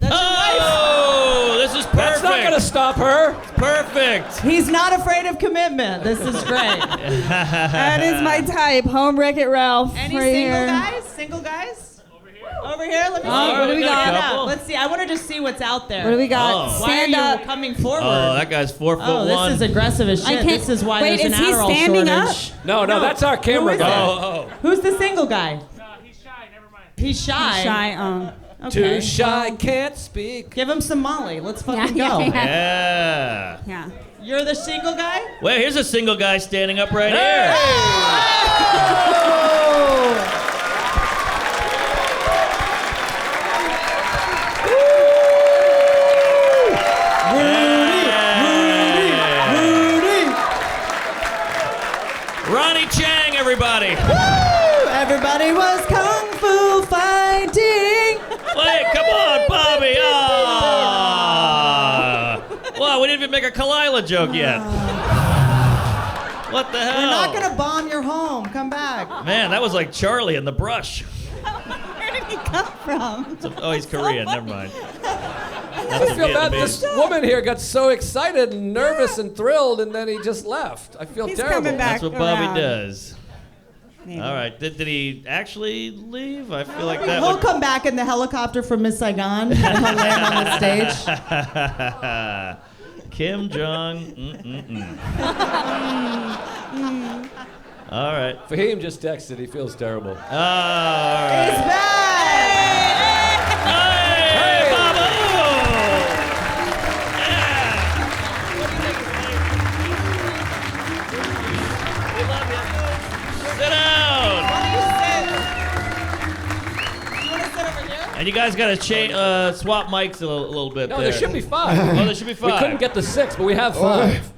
Oh, this is perfect. That's not going to stop her. Perfect. He's not afraid of commitment. This is great. That is my type. Home Wreck-It Ralph. Any right single here. guys? Single guys? Over here? Let me Oh, see. what do we got? a couple. Let's see. I want to just see what's out there. What do we got? Oh. Why Stand are you up. coming forward? Oh, that guy's 4'1". Oh, this is aggressive as I shit. can't- This is why Wait, there's is an he Adderall standing shortage. No, that's our camera Who is guy. that? Oh, Who's the single guy? He's shy, never mind. He's shy. Shy. Okay. Too shy, can't speak. Give him some Molly. Let's fucking Yeah, go. yeah, yeah. Yeah. You're the single guy? Well, here's a single guy standing up right here. Ronnie Chang, everybody. Everybody was kung fu fighting. Wait, come on, Bobby. Ah. Wow, we didn't even make a Kalila joke yet. What the hell? We're not gonna bomb your home. Come back. Man, that was like Charlie in the brush. Where did he come from? Oh, he's Korean. Never mind. I just feel bad. This woman here got so excited and nervous and thrilled, and then he just left. I feel He's terrible. coming back. That's what Bobby around. does. Maybe. All right. Did he actually leave? I feel like that He'll would... come back in the helicopter from Miss Saigon and he'll land on the stage. Kim Jong. All right. Fahim just texted. He feels terrible. All right. He's back! Hey, Baba! guys got to swap mics a little bit. No, there should be 5. Oh, there should be 5. We couldn't get the 6, but we have 5.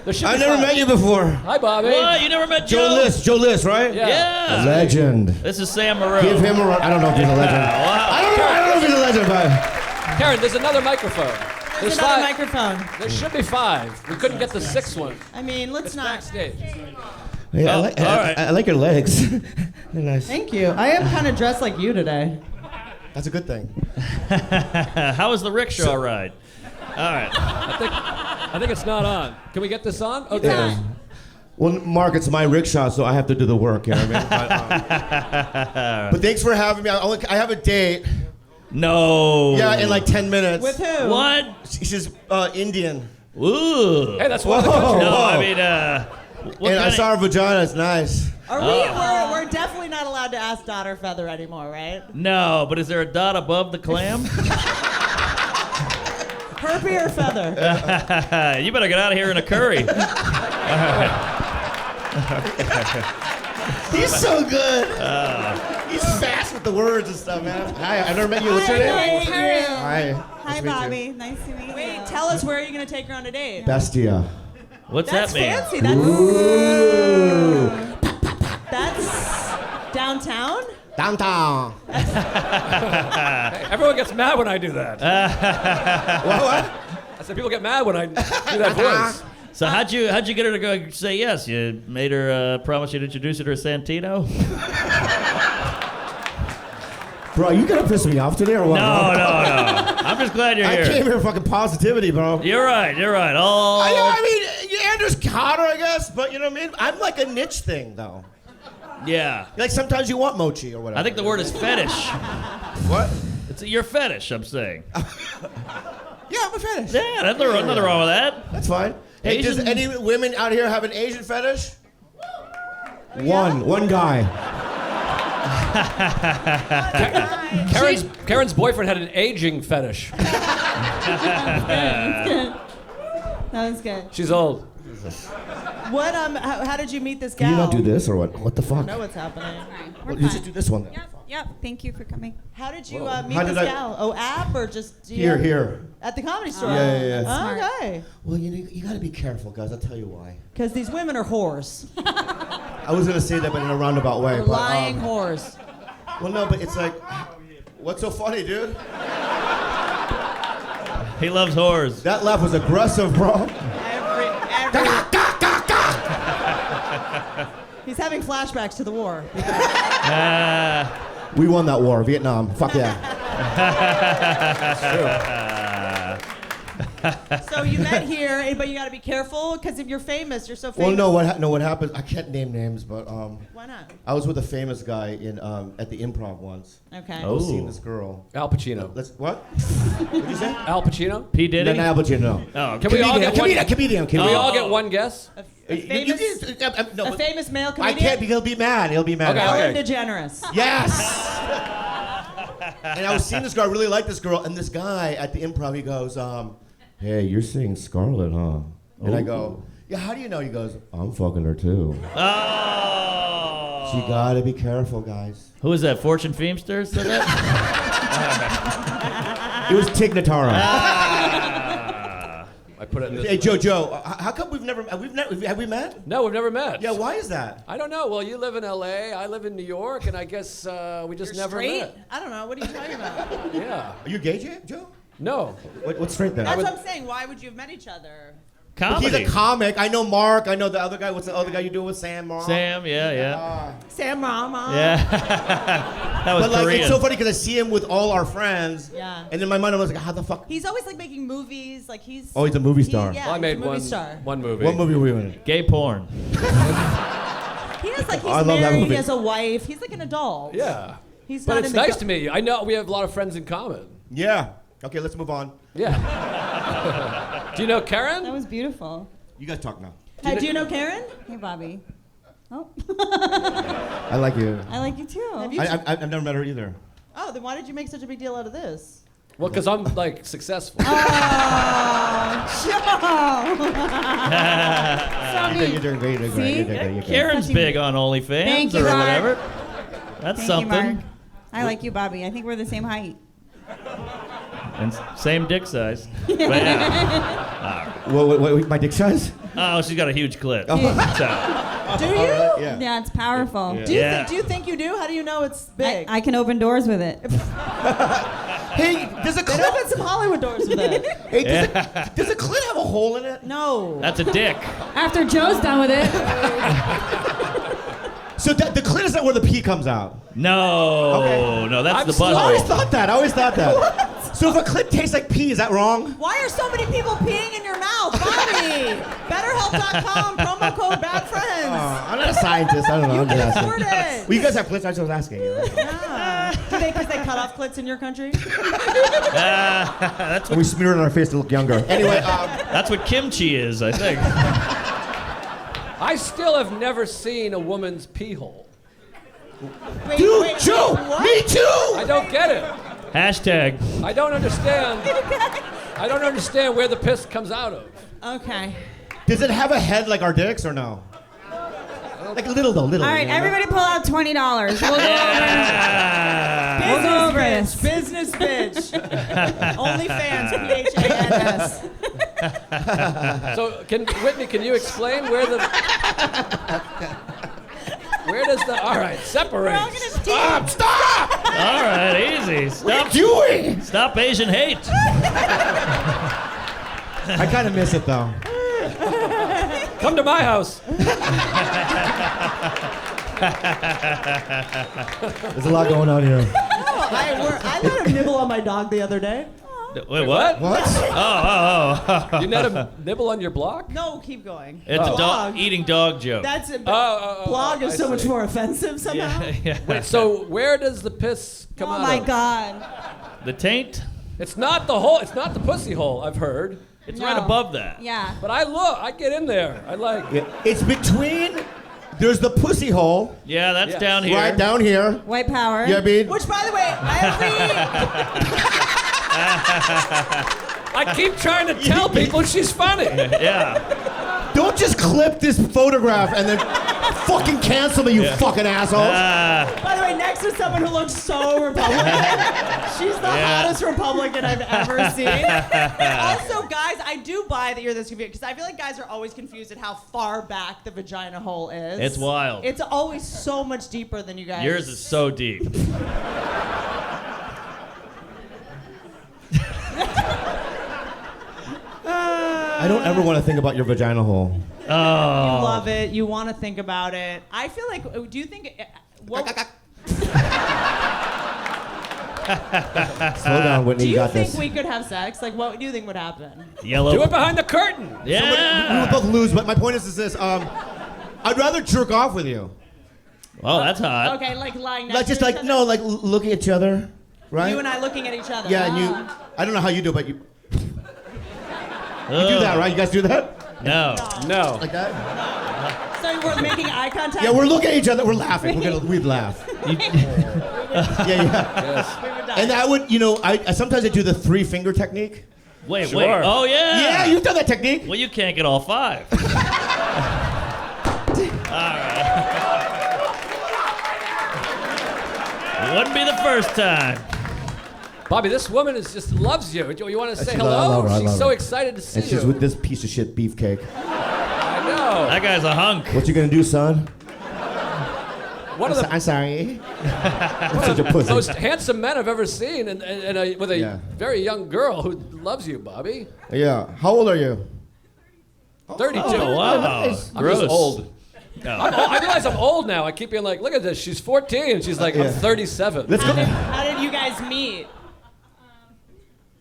There should I be never 5. met you before. Hi, Bobby. What? You never met Joe? Joe List, right? Yeah. Legend. This is Sam Moreau. Give him a run. I don't know if he's a legend. Wow. I don't know if he's a legend, but Kerryn, there's another microphone. There's There's another 5. microphone. There should be 5. We couldn't get the 6th one. I mean, let's not. Backstage. yeah, Oh, all right. I like your legs. They're nice. Thank you. I am kind of dressed like you today. That's a good thing. How was the rickshaw ride? All right. I think it's not on. Can we get this on? Okay. Yeah. Well, Mark, it's my rickshaw, so I have to do the work. You know what I mean? But thanks for having me. I have a date. No. Yeah, in like 10 minutes. With who? What? She's Indian. Ooh. Hey, that's one of the countries. No, Whoa. I mean, what And I kind saw her vagina. It's nice. Are we? We're definitely not allowed to ask Dot or Feather anymore, right? No, but is there a dot above the clam? Herpy or Feather? You better get out of here in a curry. He's so good. He's fast with the words and stuff, man. Hi, I've never met you. What's your name? Kerryn. Hi. Hi, Bobby. Nice to meet you. Wait, tell us where you're gonna take her on a date. Bestia. What's That's that mean? fancy. That's downtown. Downtown. Everyone gets mad when I do that. What? I said people get mad when I do that voice. So how'd you get her to go say yes? You made her promise you'd introduce her to Santino? Bro, you gonna piss me off today or what? No. I'm just glad you're I here. came here fucking positivity, bro. You're right. Oh. I mean, Andrew's hotter, I guess, but you know what I mean? I'm like a niche thing, though. Yeah. Like sometimes you want mochi or whatever. I think the word is fetish. What? It's your fetish, I'm saying. Yeah, I'm a fetish. Yeah, that's nothing wrong with that. That's fine. Hey, does Asian- any women out here have an Asian fetish? One guy. Kerryn's boyfriend had an aging fetish. That was good. She's old. What? How did you meet this gal? Can you not do this or what? What the I fuck? don't know what's happening. We're You fine. should do this one. Then. Yep. Thank you for coming. How did you meet How this did I- gal? Oh, app or just Here. at the comedy store? Yeah. Smart. Okay. Well, you gotta be careful, guys. I'll tell you why. Because these women are whores. I was gonna say that, but in a roundabout way. They're But, lying whores. well, no, but it's like, what's so funny, dude? He loves whores. That laugh was aggressive, bro. He's having flashbacks to the war. We won that war, Vietnam. Fuck yeah. So you met here, but you got to be careful because if you're famous, you're so Well, famous. what happened? I can't name names, but Why not? I was with a famous guy in at the Improv once. Okay. I was seeing Ooh. this girl. Al Pacino. What? What'd you say? Al Pacino? P. Diddy? No, but you know. Oh, Can we all get one? Comedian. Can we all get one guess? A famous, No, a but famous male I comedian? can't because he'll be mad. He'll be mad. Okay, Ellen okay. DeGeneres. Yes. And I was seeing this girl. I really liked this girl. And this guy at the Improv, he goes, "Hey, you're seeing Scarlett, huh?" And I go, "Yeah. How do you know?" He goes, "I'm fucking her too." Oh. So you gotta be careful, guys. Who is that? Fortune Feemster said that? It was Tig Notaro. I put it in this. Hey, Joe, how come have we met? No, we've never met. Yeah, why is that? I don't know. Well, you live in L.A., I live in New York, and I guess we just You're never straight? met. I don't know. What are you talking about? Yeah. Are you gay, Joe? No. What's straight then? That's what I'm saying. Why would you have met each other? Comedy. He's a comic. I know Mark. I know the other guy. What's the other guy you do with Sam? Mark? Sam, yeah. Sam Rama. Yeah. That was But like, Korean. it's so funny because I see him with all our friends. Yeah. And in my mind, I was like, how the fuck? He's always like making movies. Like he's. Oh, he's a movie star. Yeah, Well, I he's made a movie star. one movie. What movie were we in? Gay porn. He has like I he's love that married. movie. He has a wife. He's like an adult. Yeah. He's But not it's in the nice to meet you. I know we have a lot of friends in common. Yeah. Okay, let's move on. Yeah. Do you know That Kerryn? was beautiful. You guys talk now. Hey, do you know Kerryn? Hey, Bobby. Oh, I like you. I like you too. Have you- I've never met her either. Oh, then why did you make such a big deal out of this? Well, because I'm like successful. Oh, You're doing great. You're doing great. See? You're doing great. Karen's big on OnlyFans Thank you, or Mark. whatever. That's Thank something. you, Mark. I like you, Bobby. I think we're the same height. And same dick size. But yeah. What, my dick size? Oh, she's got a huge clit. Oh. So, Do you? Yeah. Yeah, it's powerful. Yeah. Do you, Yeah. do you think you do? How do you know it's big? I can open doors with it. Hey, does a They clit? open some Hollywood doors with it. Hey, does a clit have a hole in it? No. that's a dick. After Joe's done with it. So the clit is not where the pee comes out. No, Okay. no, that's I'm the still- I always butthole. thought that. So if a clit tastes like pee, is that wrong? Why are so many people peeing in your mouth? Bobby! BetterHelp.com, promo code BadFriends. I'm not a scientist. I don't know. I'm just Afford asking. it. Well, you guys have clits. I was just asking. Yeah. Do they, because they cut off clits in your country? That's And we smear it on our face to look younger. Anyway, That's what kimchi is, I think. I still have never seen a woman's pee hole. Wait, dude, wait, Joe, what? me too. I don't get it. Hashtag. I don't understand. I don't understand where the piss comes out of. Okay. Does it have a head like our dicks or no? Like little though, little. All right, you know? everybody pull out $20. We'll go Yeah. We'll go over this. Business bitch. OnlyFans, PHANS. So, Whitney, can you explain where the where does the all right separate? We're all gonna Stop! All right, easy. Stop Doing. Stop Asian hate. I kind of miss it though. Come to my house. There's a lot going on here. I let him nibble on my dog the other day. Wait, what? What? Oh. You let him nibble on your block? No, keep going. It's a Blog. eating dog joke. That's a Blog is so much more offensive somehow. Yeah. Wait, so where does the piss come Oh out my of? God. The taint? It's not the hole. It's not the pussy hole. I've heard. It's No. right above that. Yeah. But I get in there. I like. Yeah, it's between. There's the pussy hole Yeah, that's Yes. down here. right down here. White power. Yeah, I mean. Which, by the way, I keep trying to tell people she's funny. Yeah. Don't just clip this photograph and then fucking cancel me, you fucking assholes. by the way, next to someone who looks so Republican. She's the hottest Republican I've ever seen. Also, guys, I do buy that you're this confused because I feel like guys are always confused at how far back the vagina hole is. It's wild. It's always so much deeper than you guys. Yours is so deep. I don't ever want to think about your vagina hole. You love it. You want to think about it. I feel like. Do you think? What, Slow down, Whitney. do You you got think this. we could have sex? Like, what do you think would happen? Yellow. Do it behind the curtain. We Yeah. would both lose, but my point is this. I'd rather jerk off with you. Oh, that's hot. Okay, like lying next Like just to like each no, like looking at each other, right? You and I looking at each other. Yeah, and you. I don't know how you do, it, but you do that, right? You guys do that? No. No. Like that? So we're making eye contact. Yeah, we're looking at each other. We're laughing. We'd laugh. Yeah. Yes. We would die. And I would, I sometimes I do the 3-finger technique. Wait, Sure. wait. Oh, yeah. Yeah, you've done that technique. Well, you can't get all 5. It wouldn't be the first time. Bobby, this woman just loves you. You want to say She love- I hello? love her, I She's love so her. excited to see And she's you. with this piece of shit beefcake. I know. That guy's a hunk. What you gonna do, son? One of the I'm sorry. I'm such a pussy. most handsome men I've ever seen, and with a Yeah. very young girl who loves you, Bobby. Yeah. How old are you? 32. Oh, wow. I'm Gross. just old. Oh. I realize I'm old now. I keep being like, look at this. She's 14. And she's like, I'm Yeah. 37. Let's go. How did you guys meet?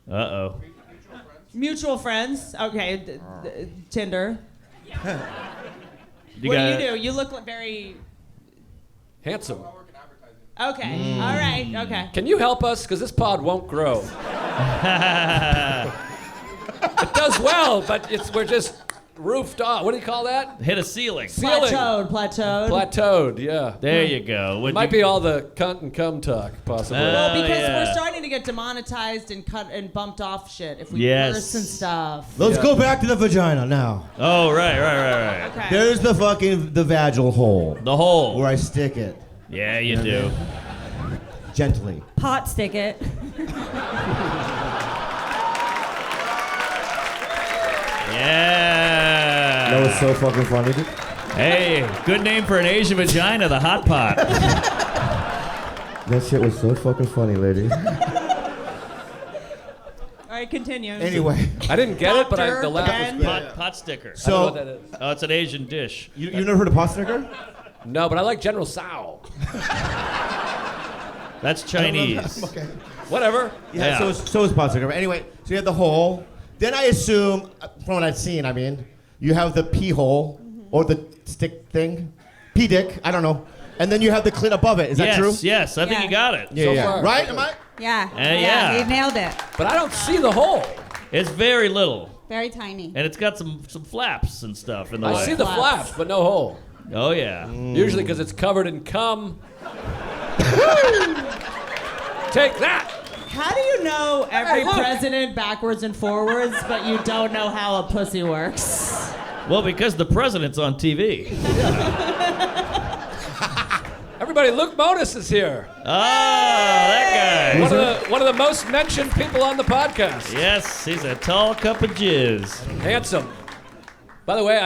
Uh-oh. Mutual friends. Okay, Tinder. You What got do you do? You look like very. Handsome. Okay. All right. Okay. Can you help us? Because this pod won't grow. It does well, but we're just roofed off. What do you call that? Hit a ceiling. Ceiling. Plateaued. Plateaued, yeah. There you go. Would Might you- be all the cunt and cum talk, possibly. Well, Oh, because yeah. we're starting to get demonetized and cut and bumped off shit if we Yes. curse and stuff. Let's go back to the vagina now. Oh, right. Okay. There's the vaginal hole The hole. where I stick it Yeah, you do. gently. Pot stick it. Yeah. That was so fucking funny, dude. Hey, good name for an Asian vagina, the hot pot. That shit was so fucking funny, lady. All right, continue. Anyway, I didn't get it, but Doctor the laugh Ben. was great. Pot sticker. I don't know so what that is. Oh, it's an Asian dish. you never heard of pot sticker? No, but I like General Tso. That's Chinese. Okay. Whatever. Yeah. So is pot sticker. But anyway, so you have the hole. Then I assume, from what I've seen, I mean, you have the pee hole or the stick thing, pee dick. I don't know. And then you have the clit above it. Is that true? Yes, I think you got it. Yeah, So yeah. far, Right? so Am I? Yeah. Yeah. You nailed it. But I don't see the hole. It's very little. Very tiny. And it's got some flaps and stuff in the I way. see the flaps, but no hole. Oh, yeah. Usually because it's covered in cum. Take that. How do you know every Hey, look. president backwards and forwards, but you don't know how a pussy works? Well, because the president's on TV. Everybody, Luke Mones is here. Oh, that guy. One of the most mentioned people on the podcast. Yes, he's a tall cup of jizz. Handsome. By the way,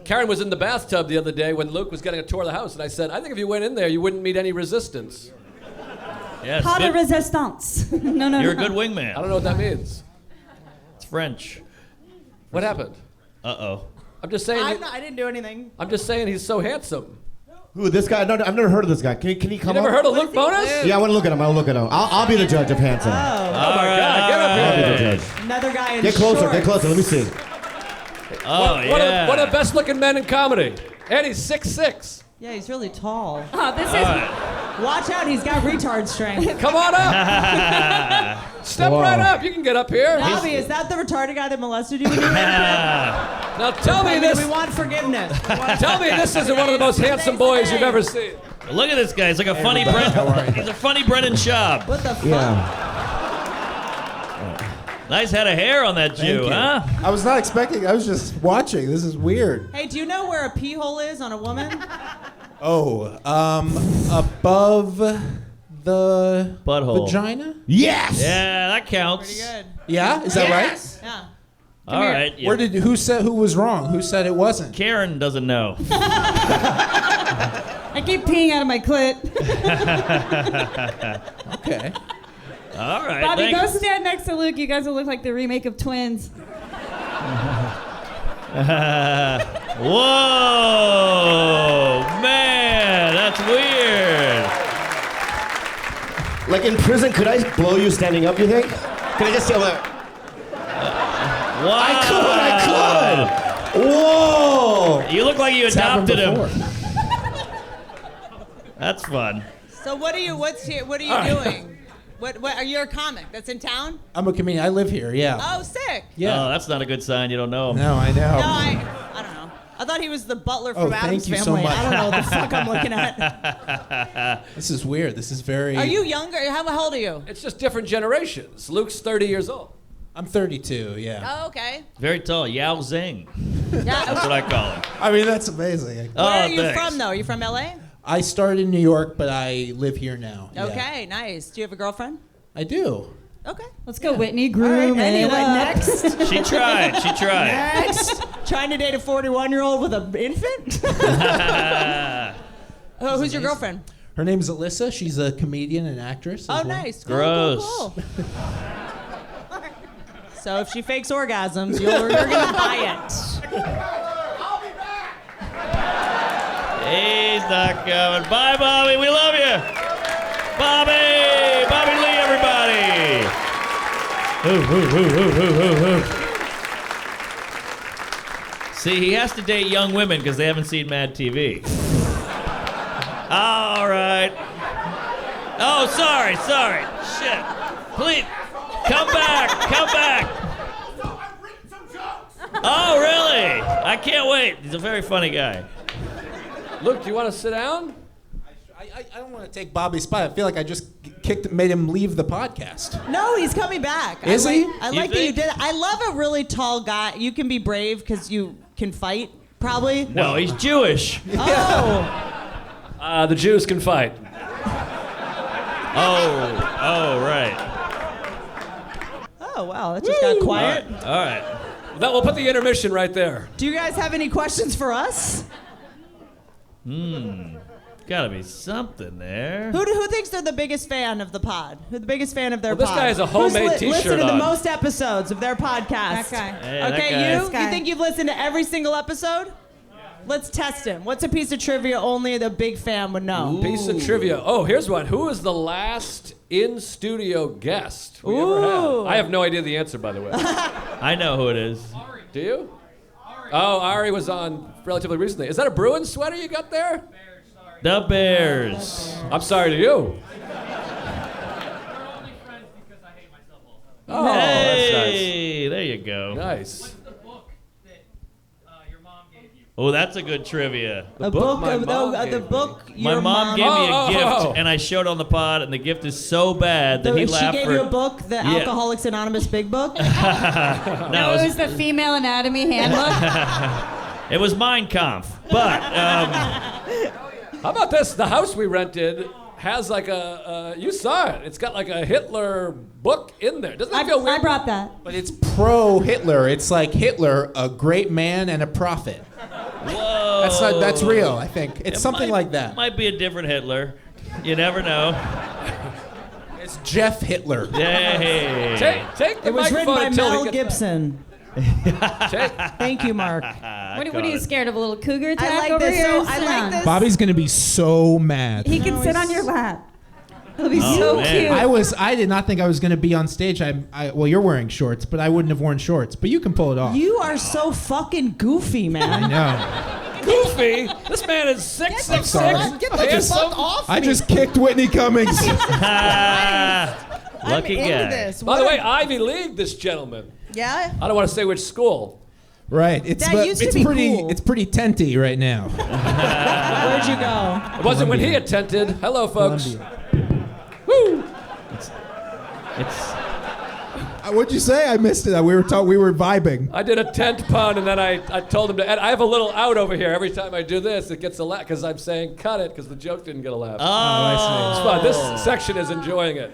Kerryn was in the bathtub the other day when Luke was getting a tour of the house, and I said, I think if you went in there, you wouldn't meet any resistance. Yes, Pas de good- resistance. No. you're a good wingman. I don't know what that means. It's French. What happened? Uh-oh. I'm just saying. I didn't do anything. I'm just saying he's so handsome. Who, this guy? No, I've never heard of this guy. Can he You come never up? heard of Luke Mones? Yeah, I want to look at him. I'll look at him. I'll be the judge of handsome. Oh my God! Get up I'll be here. the judge. Another guy in Get closer. shorts. Get closer. Let me see. Oh, yeah. One of the best-looking men in comedy, and he's 6'6". Yeah, he's really tall. Oh, this is. All right. Watch out, he's got retard strength. Come on up. Step Wow. right up. You can get up here. Bobby, is that the retarded guy that molested you when you were in Now tell me this. We want forgiveness. Tell me this isn't one of the most handsome boys you've ever seen. Look at this guy. He's like a funny Brennan. He's a funny Brennan Schaub. What the fuck? Yeah. Nice head of hair on that Jew, Thank you. huh? I was not expecting. I was just watching. This is weird. Hey, do you know where a pee hole is on a woman? Oh, above the Butthole. vagina. Yes. Yeah, that counts. Pretty good. Yeah, is that Yes. Yeah. All right. yeah. Who said who was wrong? Who said it wasn't? Karen doesn't know. I keep peeing out of my clit. Okay. All right. Bobby, go thanks. stand next to Luke. You guys will look like the remake of Twins. Whoa, man, that's weird. Like in prison, could I blow you standing up? You think? Can I just say like? Wow. I could. Whoa. You look like you It's happened adopted him. before. That's fun. So what are you doing? What are you a comic that's in town? I'm a comedian. I live here. Yeah. Oh, sick. Yeah. Oh, that's not a good sign. You don't know him. No, I know. No, I don't know. I thought he was the butler Oh, from thank Addams you so Family. much. I don't know what the fuck I'm looking at. This is weird. This is very. Are you younger? How old are you? It's just different generations. Luke's 30 years old. I'm 32. Yeah. Oh, okay. Very tall. Yao Zing. That's Yeah. what I call him. I mean, that's amazing. Oh, Where are you thanks. from, though? Are you from LA? I started in New York, but I live here now. Yeah. Okay, nice. Do you have a girlfriend? I do. Okay. Let's go, Whitney. Groom it Anyway, up. next. She tried. She tried. Next. Trying to date a 41-year-old with an infant? Oh, who's your girlfriend? Her name's Alyssa. She's a comedian and actress. Oh, as well. nice. Cool, Gross. Cool, cool. So if she fakes orgasms, you're gonna buy it. He's not coming. Bye, Bobby. We love you. Bobby. Bobby Lee, everybody. See, he has to date young women because they haven't seen Mad TV. All right. Oh, sorry. Shit. Please, come back. Oh, really? I can't wait. He's a very funny guy. Luke, do you want to sit down? I don't want to take Bobby's spot. I feel like I just made him leave the podcast. No, he's coming back. Is he? I You like that you think? did it. I love a really tall guy. You can be brave because you can fight, probably. No, he's Jewish. Oh. The Jews can fight. Oh, right. Oh, wow. That just got quiet. All right. We'll put the intermission right there. Do you guys have any questions for us? Gotta be something there. Who thinks they're the biggest fan of the pod? Who's the biggest fan of their Well, this pod? guy has a homemade Who's t-shirt listened to the on. most episodes of their podcast? That guy. Hey, that Okay, guy. you? This guy. You think you've listened to every single episode? Let's test him. What's a piece of trivia only the big fan would know? Piece of trivia. Oh, here's one. Who was the last in-studio guest we ever Ooh. had? I have no idea the answer, by the way. I know who it is. Do you? Oh, Ari was on relatively recently. Is that a Bruins sweater you got there? The Bears. I'm sorry to you. Oh, that's Hey, there you go. nice. Oh, that's a good trivia. A book book my of mom the gave book My your mom gave me a Oh, gift, oh. and I showed on the pod, and the gift is so bad that he She laughed gave for. you a book, the Yeah. Alcoholics Anonymous Big Book. No, No, it was the female anatomy handbook. it was Mein Kampf. But How about this? The house we rented has like a, you saw it. It's got like a Hitler book in there. Doesn't that feel I weird? brought that. But it's pro-Hitler. It's like Hitler, a great man and a prophet. whoa, That's real, I think. It's something like that. Might be a different Hitler. You never know. It's Jeff Hitler. Yay. Take the It was written microphone by until he Mel gets Gibson. Take, Thank you, Mark. What are you scared of? A little cougar attack I like over this. here? So I Sit like down. this. Bobby's gonna be so mad. He can No, sit he's- on your lap. It'll be Oh, so man. cute. I did not think I was gonna be on stage. Well, you're wearing shorts, but I wouldn't have worn shorts. But you can pull it off. You are so fucking goofy, I man. know. goofy. This man is 6'6". sorry. Get the fuck off I me. just kicked Whitney Cummings. Lucky I'm guy. into this. By the way, Ivy League, this gentleman. Yeah? I don't want to say which school. Right. It's That used to it's be pretty cool. it's pretty tenty right now. Where'd you go? It wasn't when he attended. Hello, folks. Woo! It's What'd you say? I missed it. We were vibing. I did a tent pun, and then I told him to. I have a little out over here. Every time I do this, it gets a laugh because I'm saying cut it because the joke didn't get a laugh. oh, It's fun. This section is enjoying it.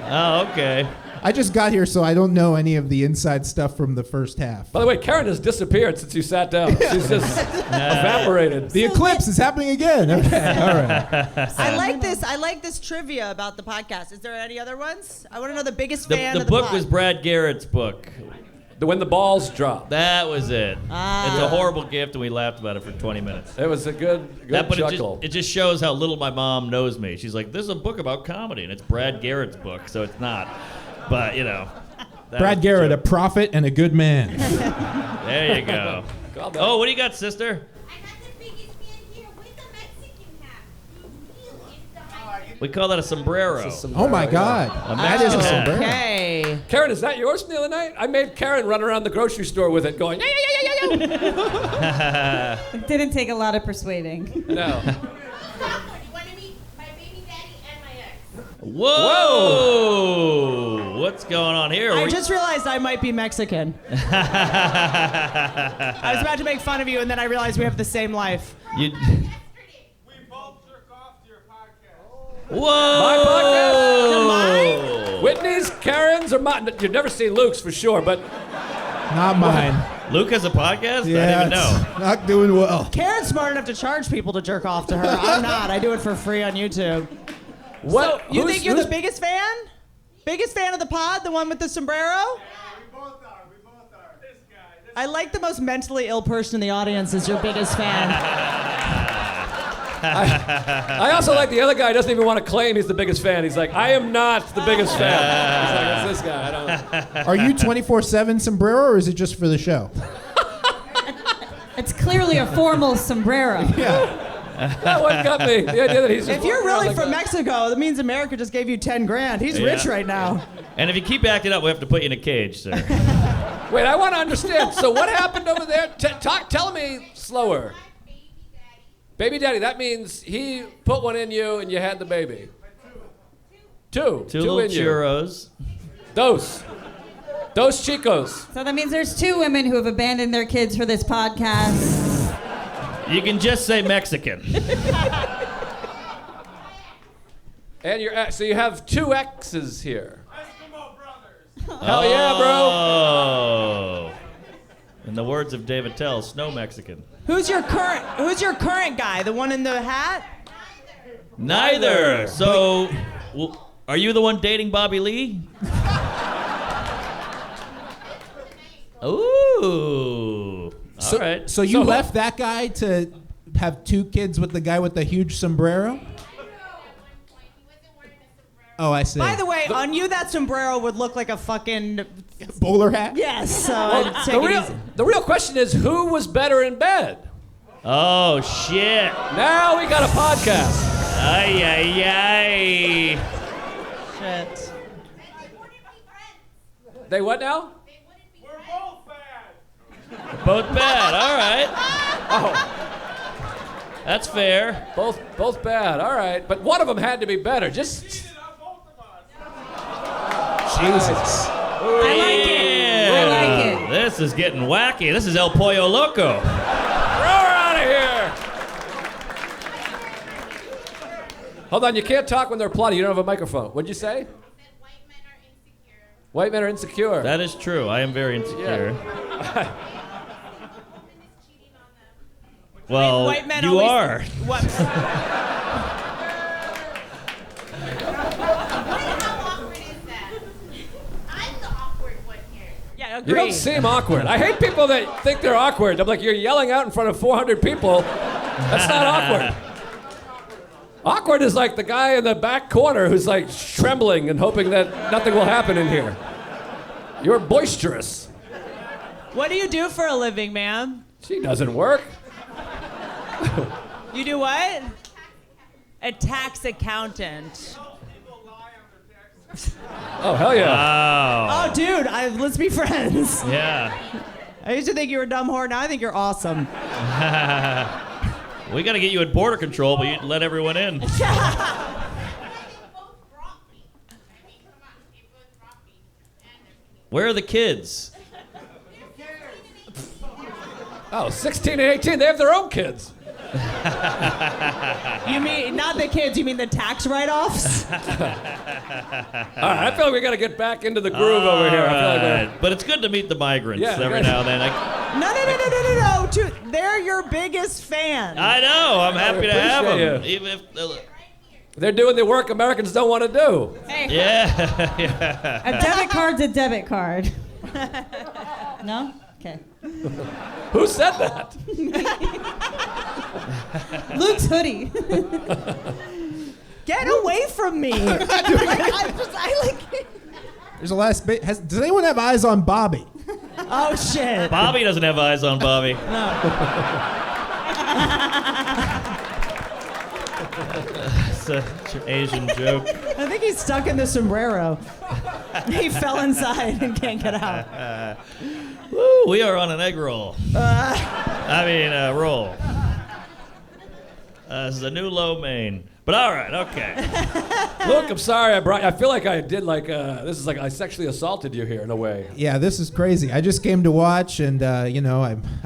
oh, okay. I just got here, so I don't know any of the inside stuff from the first half. By the way, Kerryn has disappeared since you sat down. She's just evaporated. The eclipse is happening again. Okay, all right. I like this trivia about the podcast. Is there any other ones? I want to know the biggest fan The of the book pod. was Brad Garrett's book. When the balls drop. That was it. It's a horrible gift, and we laughed about it for 20 minutes. It was a good But chuckle. it just shows how little my mom knows me. She's like, "This is a book about comedy," and it's Brad Garrett's book, so it's not. But you know, that Brad was Garrett, a joke. prophet and a good man. There you go. God, that- Oh, what do you got, sister? I got the biggest fan here with the Mexican hat. He is the We call that a sombrero. Oh my God, that is a Mexican hat. sombrero. Okay. Karen, is that yours from the other night? I made Karen run around the grocery store with it, going, yeah, yeah, yeah, yeah, yeah. It didn't take a lot of persuading. No. Stop one. You want to meet my baby daddy and my ex? Whoa! What's going on here? I just realized I might be Mexican. I was about to make fun of you, and then I realized we have the same life. You, whoa! My podcast? Mine? Whitney's, Karen's, or mine? You've never seen Luke's for sure, but Not mine. Luke has a podcast? I didn't Yeah, even know. it's not doing well. Karen's smart enough to charge people to jerk off to her. I'm not. I do it for free on YouTube. what? You who's- think you're who's- the biggest fan? Biggest fan of the pod? The one with the sombrero? I like the most mentally ill person in the audience is your biggest fan. I also like the other guy who doesn't even want to claim he's the biggest fan. He's like, I am not the biggest fan. He's like, it's this guy. I don't. Are you 24/7 sombrero, or is it just for the show? It's clearly a formal sombrero. That one got me. The idea that he's just If you're walking around really like from that. Mexico, that means America just gave you 10 grand. He's rich Yeah. right now. And if you keep acting up, we have to put you in a cage, sir. Wait, I want to understand. So what happened over there? Tell me slower. Baby daddy, that means he put one in you and you had the baby. Two Two little in you. churros. Dos chicos. So that means there's two women who have abandoned their kids for this podcast. You can just say Mexican. And so you have two X's here. Hell yeah, bro. Oh. In the words of David Tell, snow Mexican. Who's your current guy? The one in the hat? Neither. So, are you the one dating Bobby Lee? Ooh. All right. So you left that guy to have 2 kids with the guy with the huge sombrero? Oh, I see. By the way, on you that sombrero would look like a fucking bowler hat? Yes. So The real question is, who was better in bed? Oh, shit. Now we got a podcast. Ay, ay, ay. shit. They what now? Both bad. All right. Oh, That's fair. both bad. All right, but one of them had to be better. Just Jesus. I like it. I like it. This is getting wacky. This is El Pollo Loco. throw her out of here. Hold on, you can't talk when they're plotting. You don't have a microphone. What'd you say? White men are insecure. That is true. I am very insecure. Well, White men you always, are. What? How awkward is that? I'm the awkward one here. Yeah, You don't agree. seem awkward. I hate people that think they're awkward. I'm like, you're yelling out in front of 400 people. That's not awkward. Awkward is like the guy in the back corner who's like trembling and hoping that nothing will happen in here. You're boisterous. What do you do for a living, ma'am? She doesn't work. You do what? A tax accountant. Oh, hell yeah. Wow. Oh, dude, let's be friends. Yeah. I used to think you were a dumb whore. Now I think you're awesome. We got to get you at border control, but you let everyone in. Where are the kids? Oh, 16 and 18, they have their own kids. You mean, not the kids, you mean the tax write-offs? All right, I feel like we got to get back into the groove over here. I feel like we're... But it's good to meet the migrants Yeah, every good. now and then. No. They're your biggest fan. I know. I'm happy to have them. appreciate Even if, They're doing the work Americans don't want to do. Hey, yeah. Yeah. a debit card's a debit card. No? Okay. Who said that? Luke's hoodie. Get away from me. I like it. There's a last bit. Does anyone have eyes on Bobby? Oh, shit. Bobby doesn't have eyes on Bobby. Such an Asian joke. I think he's stuck in the sombrero. He fell inside and can't get out. Woo, we are on an egg roll. Roll. This is a new low main. But all right, okay. Look, I'm sorry I feel like I did this is like I sexually assaulted you here in a way. Yeah, this is crazy. I just came to watch, and I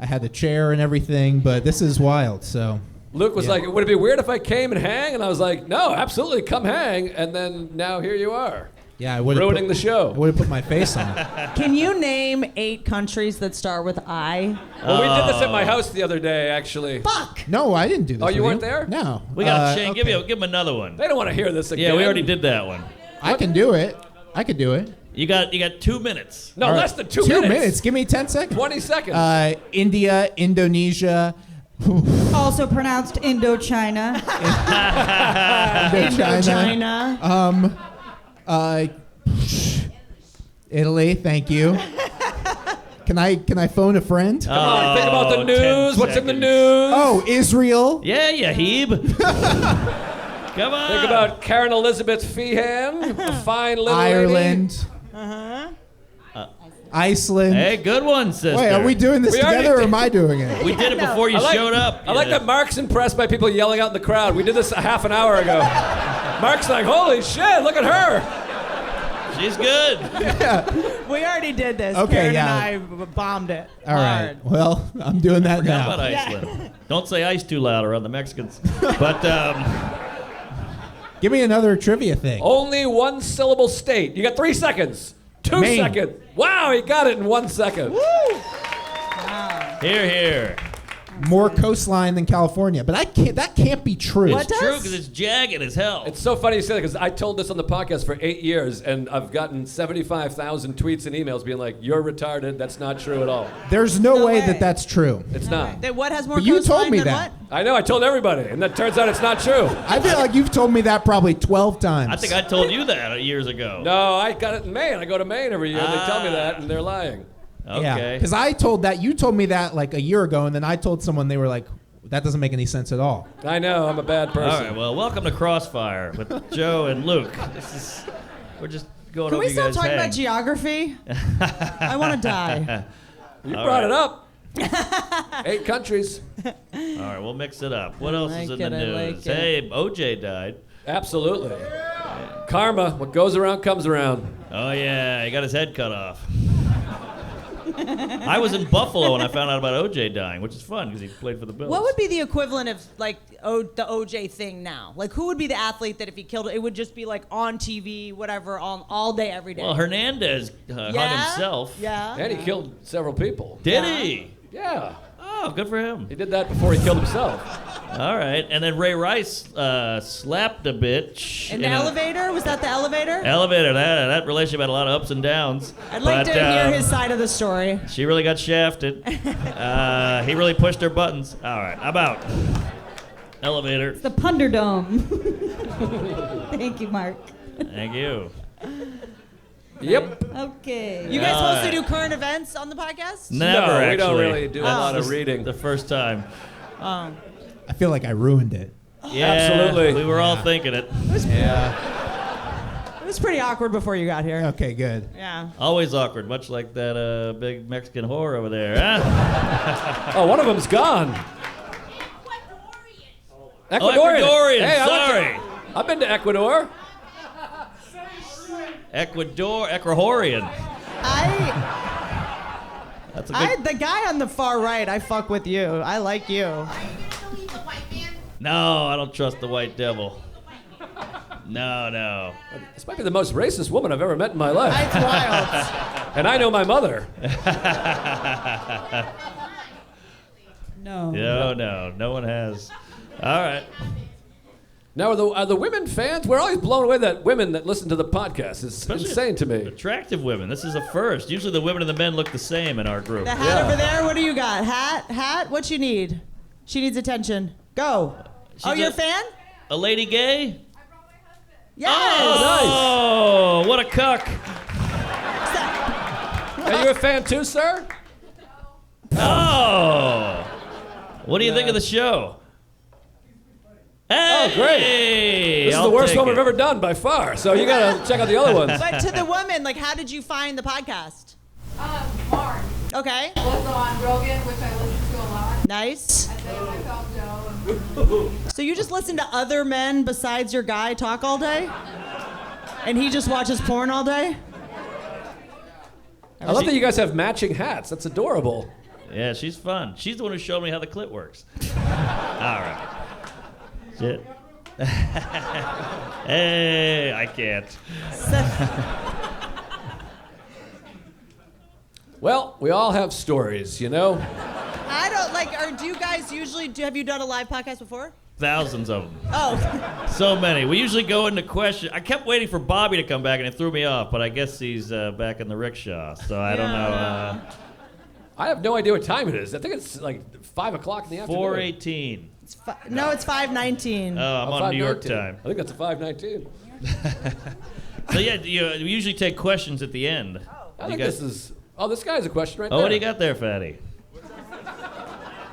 had a chair and everything, but this is wild. So Luke was like, would it be weird if I came and hang? And I was like, no, absolutely, come hang. And then now here you are. yeah, I would Ruining the show. I would have put my face on it. Can you name 8 countries that start with I? Well, we did this at my house the other day, actually. Fuck! No, I didn't do this. Oh, you with weren't there? No. We got Shane. okay. Give him another one. They don't want to hear this again. Yeah, we already did that one. I can do it. I could do it. You got 2 minutes. No, All right. less than 2 2 minutes. minutes. Give me 10 seconds. 20 seconds. India, Indonesia, Also pronounced Indochina. Indochina. China. Italy. Thank you. Can I phone a friend? Come on, think about the 10 news. What's in the seconds. news? Oh, Israel. Yeah, Heeb. Come on. Think about Kerryn Elizabeth Feehan, a fine little lady. Ireland. Iceland. Hey, good one, sister. Wait, are we doing this We already together or did- am I doing it? We did it before you showed up. I like that Mark's impressed by people yelling out in the crowd. We did this a half an hour ago. Mark's like, holy shit, look at her. She's good. We already did this. Okay, Karen yeah. and I bombed it. All right. hard. Well, I'm doing that Forgot now. about Iceland. Don't say ice too loud around the Mexicans. But Give me another trivia thing. Only one syllable state. You got 3 seconds. 2 Maine. seconds. Wow, he got it in 1 second. Wow. Here, here. More coastline than California, but that can't be true. It's true because it's jagged as hell. It's so funny you say that because I told this on the podcast for 8 years, and I've gotten 75,000 tweets and emails being like, "You're retarded. That's not true at all." There's no way way. that that's true. It's not. That what has more But you coastline told me than that. what? I know. I told everybody, and that turns out it's not true. I feel like you've told me that probably 12 times. I think I told you that years ago. No, I got it in Maine. I go to Maine every year. and They tell me that, and they're lying. Yeah, Okay. because you told me that like a year ago, and then I told someone, they were like, that doesn't make any sense at all. I know. I'm a bad All person. right, well, welcome to Crossfire with Joe and Luke. We're just going Can over we you stop guys' talking hang. about geography? I want to die. You All brought right. it up. 8 countries. All right, we'll mix it up. What else is in like the it, I news? like it. Hey, OJ died. Absolutely. Karma. What goes around comes around. Oh, yeah, he got his head cut off. I was in Buffalo when I found out about OJ dying, which is fun because he played for the Bills. What would be the equivalent of like the OJ thing now? Like who would be the athlete that if he killed it would just be like on TV, whatever, all day, every day? Well, Hernandez hung himself. Yeah. And he killed several people. Did Yeah. he? Yeah. Oh, good for him. He did that before he killed himself. All right, and then Ray Rice slapped a bitch. In the elevator? Was that the elevator? Elevator. That relationship had a lot of ups and downs. I'd like but, to hear his side of the story. She really got shafted. He really pushed her buttons. All right, I'm out. Elevator. The Punderdome. Thank you, Mark. Thank you. Yep. Okay. You guys All supposed to right. do current events on the podcast? Never, No, actually. we don't really do a That's lot of the- reading. The first time. Oh. I feel like I ruined it. Yeah, Absolutely. We were all thinking it. Yeah. It was pretty awkward before you got here. Okay, good. Yeah. Always awkward, much like that big Mexican whore over there. Huh? Oh, one of them's gone. Oh, Ecuadorian. Hey, Sorry. I've been to Ecuador. Ecuadorian. That's a good. The guy on the far right, I fuck with you. I like you. No, I don't trust the white devil. No. This might be the most racist woman I've ever met in my life. It's wild. And I know my mother. No. No one has. All right. Now, are the women fans? We're always blown away that women that listen to the podcast. It's Especially insane to me. Attractive women. This is a first. Usually the women and the men look the same in our group. The hat over there, what do you got? Hat? What you need? She needs attention. Go. She's you're a- a fan? A lady gay? Yes. Oh, what a cuck. Are you a fan too, sir? Oh. What do you think of the show? Hey, Oh, great. This is I'll the worst take one we've it. ever done by far. So you gotta check out the other ones. But to the woman, like, how did you find the podcast? Mark Okay. was on Rogan, which I listen to a lot. Nice. And then I found Joe. So you just listen to other men besides your guy talk all day? And he just watches porn all day? I love that you guys have matching hats. That's adorable. Yeah, she's fun. She's the one who showed me how the clit works. All right. Shit. Hey, I can't. Well, we all have stories, you know? I don't like, or do you guys usually, have you done a live podcast before? Thousands of them. Oh. So many. We usually go into question. I kept waiting for Bobby to come back, and it threw me off. But I guess he's back in the rickshaw, so I don't know. I have no idea what time it is. I think it's like 5 o'clock in the afternoon. 4:18. No, it's 5:19. Oh, I'm on New York 5:19. time. I think that's a 5:19. So yeah, we usually take questions at the end. I think this is. Oh, this guy has a question right Oh, there. what do you got there, fatty?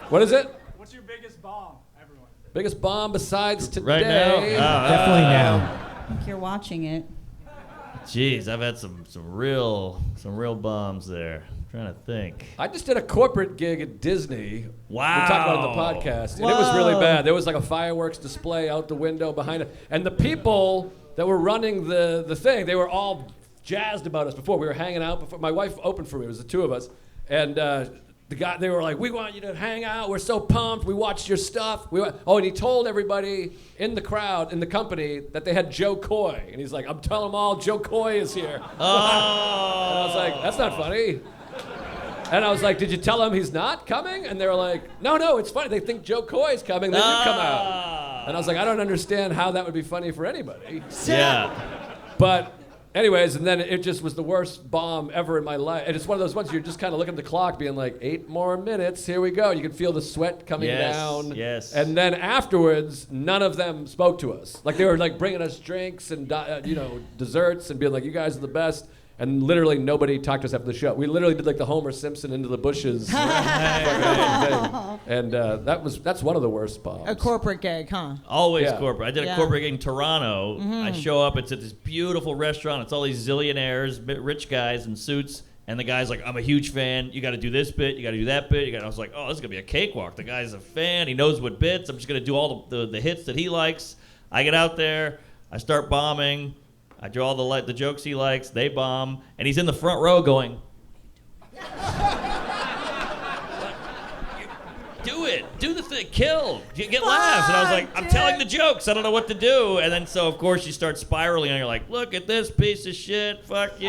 What is it? What's your biggest bomb, everyone? Biggest bomb besides today? Right now? Definitely now. I think you're watching it. Jeez, I've had some real bombs there. I'm trying to think. I just did a corporate gig at Disney. Wow. We talked about it in the podcast. And it was really bad. There was like a fireworks display out the window behind it. And the people that were running the thing, they were all jazzed about us before. We were hanging out before. My wife opened for me. It was the two of us. And they were like, we want you to hang out. We're so pumped. We watched your stuff. And he told everybody in the crowd, in the company, that they had Joe Coy. And he's like, I'm telling them all Joe Coy is here. Oh. And I was like, that's not funny. And I was like, did you tell them he's not coming? And they were like, no, it's funny. They think Joe Coy's coming, then you come out. And I was like, I don't understand how that would be funny for anybody. Yeah. But anyways, and then it just was the worst bomb ever in my life. And it's one of those ones you're just kind of looking at the clock being like, 8 more minutes, here we go. You can feel the sweat coming down. Yes. And then afterwards, none of them spoke to us. Like they were like bringing us drinks and desserts and being like, you guys are the best. And literally nobody talked to us after the show. We literally did like the Homer Simpson into the bushes. And that's one of the worst bombs. A corporate gig, huh? Always corporate. I did a Yeah. corporate gig in Toronto. I show up, it's at this beautiful restaurant. It's all these zillionaires, rich guys in suits. And the guy's like, I'm a huge fan. You got to do this bit. You got to do that bit. I was like, oh, this is going to be a cakewalk. The guy's a fan. He knows what bits. I'm just going to do all the hits that he likes. I get out there. I start bombing. I draw all the jokes he likes. They bomb. And he's in the front row going, do it. Do the thing. Kill. Get laughs. And I was like, I'm telling the jokes. I don't know what to do. And then so, of course, you start spiraling. And you're like, look at this piece of shit. Fuck you.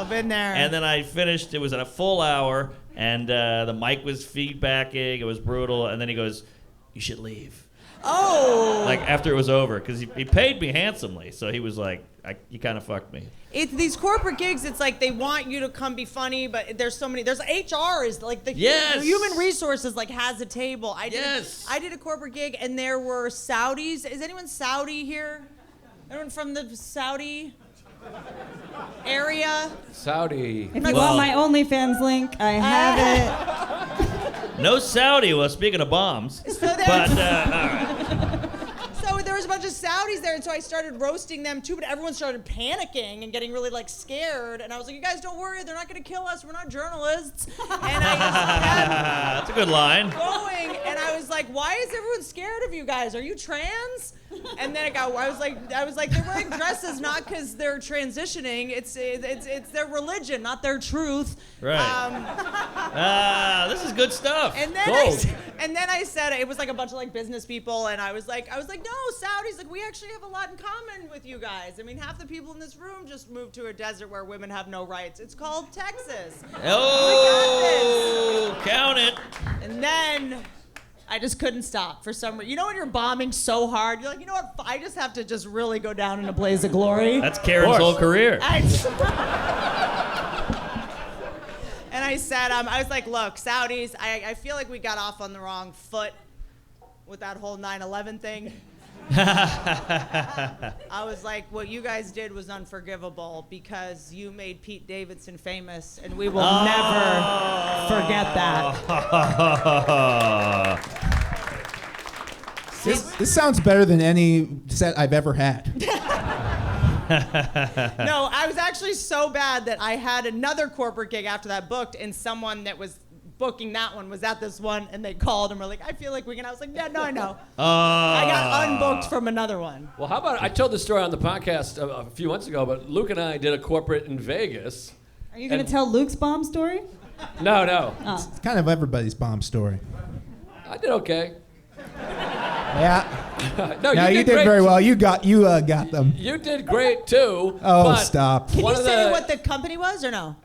Been there. And then I finished. It was at a full hour. And the mic was feedbacking. It was brutal. And then he goes, you should leave. Oh. Like after it was over. Because he paid me handsomely. So he was like, you kind of fucked me. It's these corporate gigs. It's like they want you to come be funny, but there's so many. There's HR is like the human resources like has a table. I did a corporate gig and there were Saudis. Is anyone Saudi here? Anyone from the Saudi area? Saudi. If you want my OnlyFans link, I have it. No Saudi. Well, speaking of bombs. So but all right. So there was a bunch of Saudis there, and so I started roasting them too, but everyone started panicking and getting really like scared. And I was like, you guys don't worry, they're not gonna kill us, we're not journalists. And I just kept That's a good line. going, and I was like, why is everyone scared of you guys? Are you trans? And then I was like, they're wearing dresses not because they're transitioning. It's their religion, not their truth. Right. This is good stuff. And then I said it was like a bunch of like business people, and I was like, no, Saudis, like we actually have a lot in common with you guys. I mean, half the people in this room just moved to a desert where women have no rights. It's called Texas. Oh, count it. And then I just couldn't stop for some reason. You know when you're bombing so hard, you're like, you know what? I just have to just really go down in a blaze of glory. That's Kerryn's whole career. And I said, I was like, look, Saudis, I feel like we got off on the wrong foot with that whole 9/11 thing. I was like, what you guys did was unforgivable because you made Pete Davidson famous, and we will never forget that. This sounds better than any set I've ever had. No, I was actually so bad that I had another corporate gig after that booked, and someone that was booking that one was at this one, and they called and were like, I feel like we can. I was like, yeah, no, I know. I got unbooked from another one. Well, how about I told this story on the podcast a few months ago, but Luke and I did a corporate in Vegas. Are you going to tell Luke's bomb story? No. It's kind of everybody's bomb story. I did okay. Yeah. No, you did great. very well. You got them. You did great too. Oh, but stop. Can you say what the company was or no?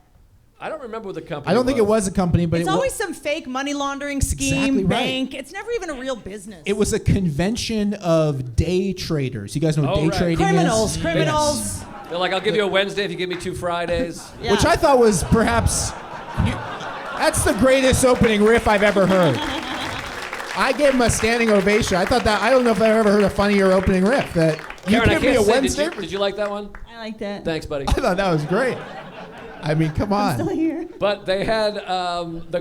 I don't remember what the company I don't think it was a company, but it's always some fake money laundering scheme, Exactly right. bank. It's never even a real business. It was a convention of day traders. You guys know what day trading criminals, is? Criminals. They're like, I'll give you a Wednesday if you give me 2 Fridays. Yeah. Which I thought was perhaps, that's the greatest opening riff I've ever heard. I gave him a standing ovation. I thought that, I don't know if I've ever heard a funnier opening riff. That you Kerryn, I give me can't a say, Wednesday. did you like that one? I like that. Thanks, buddy. I thought that was great. I mean, come on. Still here. But they had,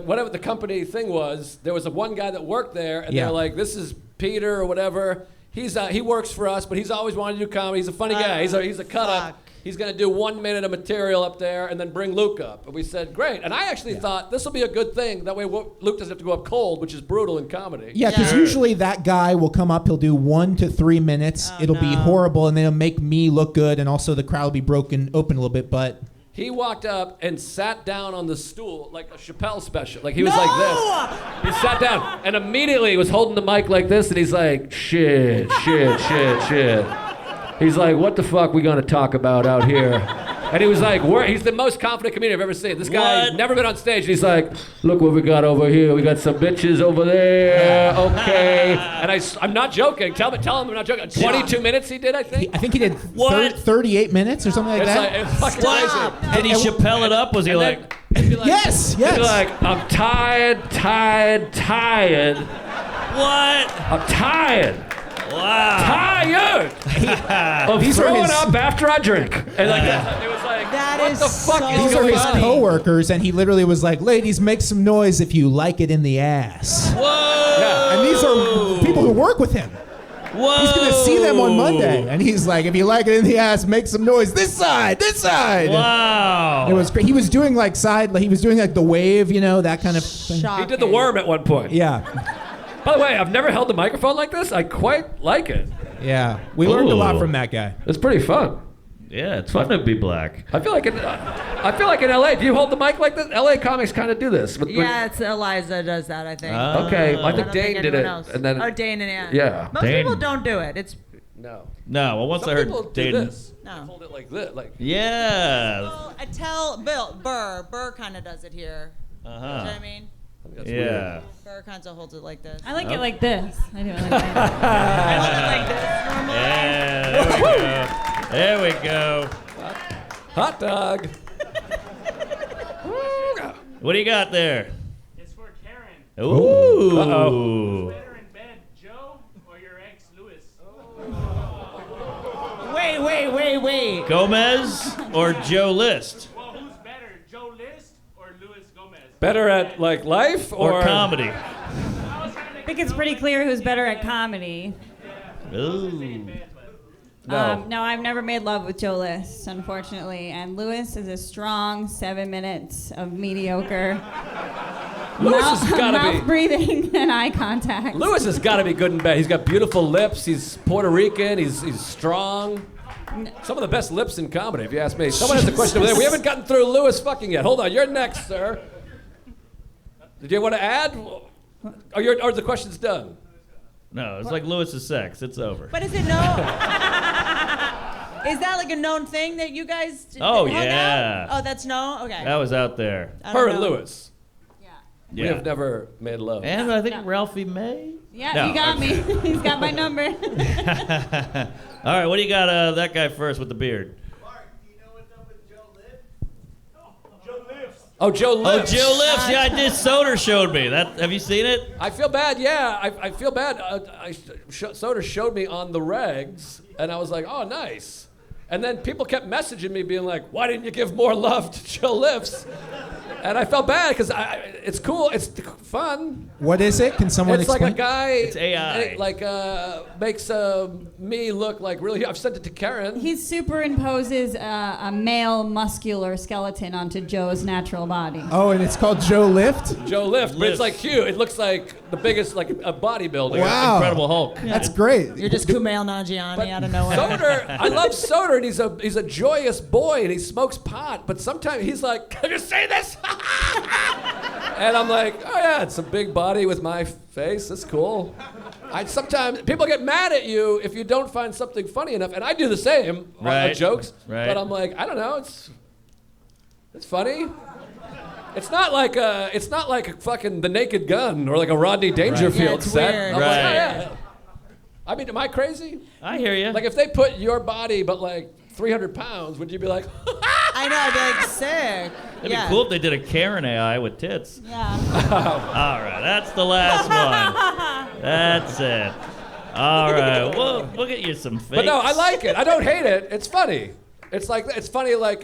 whatever the company thing was, there was one guy that worked there, and they're like, this is Peter or whatever. He works for us, but he's always wanted to do comedy. He's a funny guy. He's a cut-up. He's going to do 1 minute of material up there and then bring Luke up. And we said, great. And I actually thought this will be a good thing. That way Luke doesn't have to go up cold, which is brutal in comedy. Yeah, because usually that guy will come up, he'll do 1 to 3 minutes. It'll be horrible, and then it'll make me look good, and also the crowd will be open a little bit, but... He walked up and sat down on the stool like a Chappelle special. Like he was like this. He sat down and immediately was holding the mic like this, and he's like, shit. He's like, what the fuck we gonna talk about out here? And he was like, he's the most confident comedian I've ever seen. This guy's never been on stage. He's like, look what we got over here. We got some bitches over there. Okay. And I'm not joking. Tell him I'm not joking. 22 minutes he did, I think. I think he did 38 minutes or something like that. It's fucking amazing. Did he Chappelle it up? Was he like... Yes. He'd be like, I'm tired. What? I'm tired. Wow. Tired of throwing up after I drink. And like it was like, what the fuck is These are going his on? co-workers, and he literally was like, ladies, make some noise if you like it in the ass. Whoa. Yeah. And these are people who work with him. Whoa. He's going to see them on Monday, and he's like, if you like it in the ass, make some noise. This side. Wow. It was great. He was doing like the wave, that kind of thing. He did the worm at one point. Yeah. By the way, I've never held the microphone like this. I quite like it. Yeah. We learned a lot from that guy. It's pretty fun. Yeah, it's fun to be black. I feel like in LA, do you hold the mic like this? LA comics kind of do this. Yeah, it's Eliza does that, I think. Okay, I think don't Dane think did it. anyone else. And then Dane and Ann. Yeah. Most Dane. people don't do it. It's no. Well, once Some I people heard do Dayton. this. No. Hold it like this, like. Yeah. well, I tell Bill Burr kind of does it here. You know what I mean? That's Yeah. weird. Burr kind of holds it like this. I like it like this. I do it like that. I hold it like this normally. Yeah, there we go. Hot dog. What do you got there? It's for Kerryn. Ooh. Uh-oh. Better in bed, Joe or your ex, Louis? Wait. Gomez or Joe List? Well, who's better, Joe List or Louis Gomez? Better at like life Or comedy? I think it's pretty clear who's better at comedy. Ooh. No. I've never made love with Joe List, unfortunately. And Louis is a strong 7 minutes of mediocre Louis has got to mouth be. breathing and eye contact. Louis has got to be good in bed. He's got beautiful lips. He's Puerto Rican. He's strong. Some of the best lips in comedy, if you ask me. Someone has a question over there. We haven't gotten through Louis fucking yet. Hold on, you're next, sir. Did you want to add? Or the question's done? No, it's like Lewis's sex. It's over. But is it known? Is that like a known thing that you guys Oh, hung yeah. out? Oh, that's known? Okay. That was out there. I don't Her and know. Louis. Yeah. We have never made love. And I think Ralphie May? Yeah, No, you got me. He's got my number. All right, what do you got that guy first with the beard? Oh, Joe Oh, Lips. Joe Lips. Yeah, I did. Soder showed me. Have you seen it? I feel bad, yeah. I feel bad. Soder showed me on the regs, and I was like, oh, nice. And then people kept messaging me being like, why didn't you give more love to Joe Lips? And I felt bad because it's cool. It's fun. What is it? Can someone It's explain? like a guy. It's AI. Makes me look like really. I've sent it to Kerryn. He superimposes a male muscular skeleton onto Joe's natural body. Oh, and it's called Joe Lift? Joe Lift, but Lift. it's like cute. It looks like the biggest, like a bodybuilder. Wow. Incredible Hulk. That's great. You're just Kumail Nanjiani out of nowhere. Soder, I love Soder, and he's a joyous boy, and he smokes pot. But sometimes he's like, "Can you say this?" And I'm like, "Oh yeah, it's a big body with my face. That's cool." Sometimes people get mad at you if you don't find something funny enough, and I do the same on jokes. Right. But I'm like, I don't know, it's funny. It's not like a fucking The Naked Gun or like a Rodney Dangerfield Yeah, it's set. weird. I'm like, Right. oh, yeah. I mean, am I crazy? I hear you. Like if they put your body but like 300 pounds, would you be like, I know, I'd be like, sick. It'd be cool if they did a Karen AI with tits. Yeah. All right, that's the last one. That's it. All right, we'll get you some fakes. But no, I like it. I don't hate it. It's funny. It's funny like,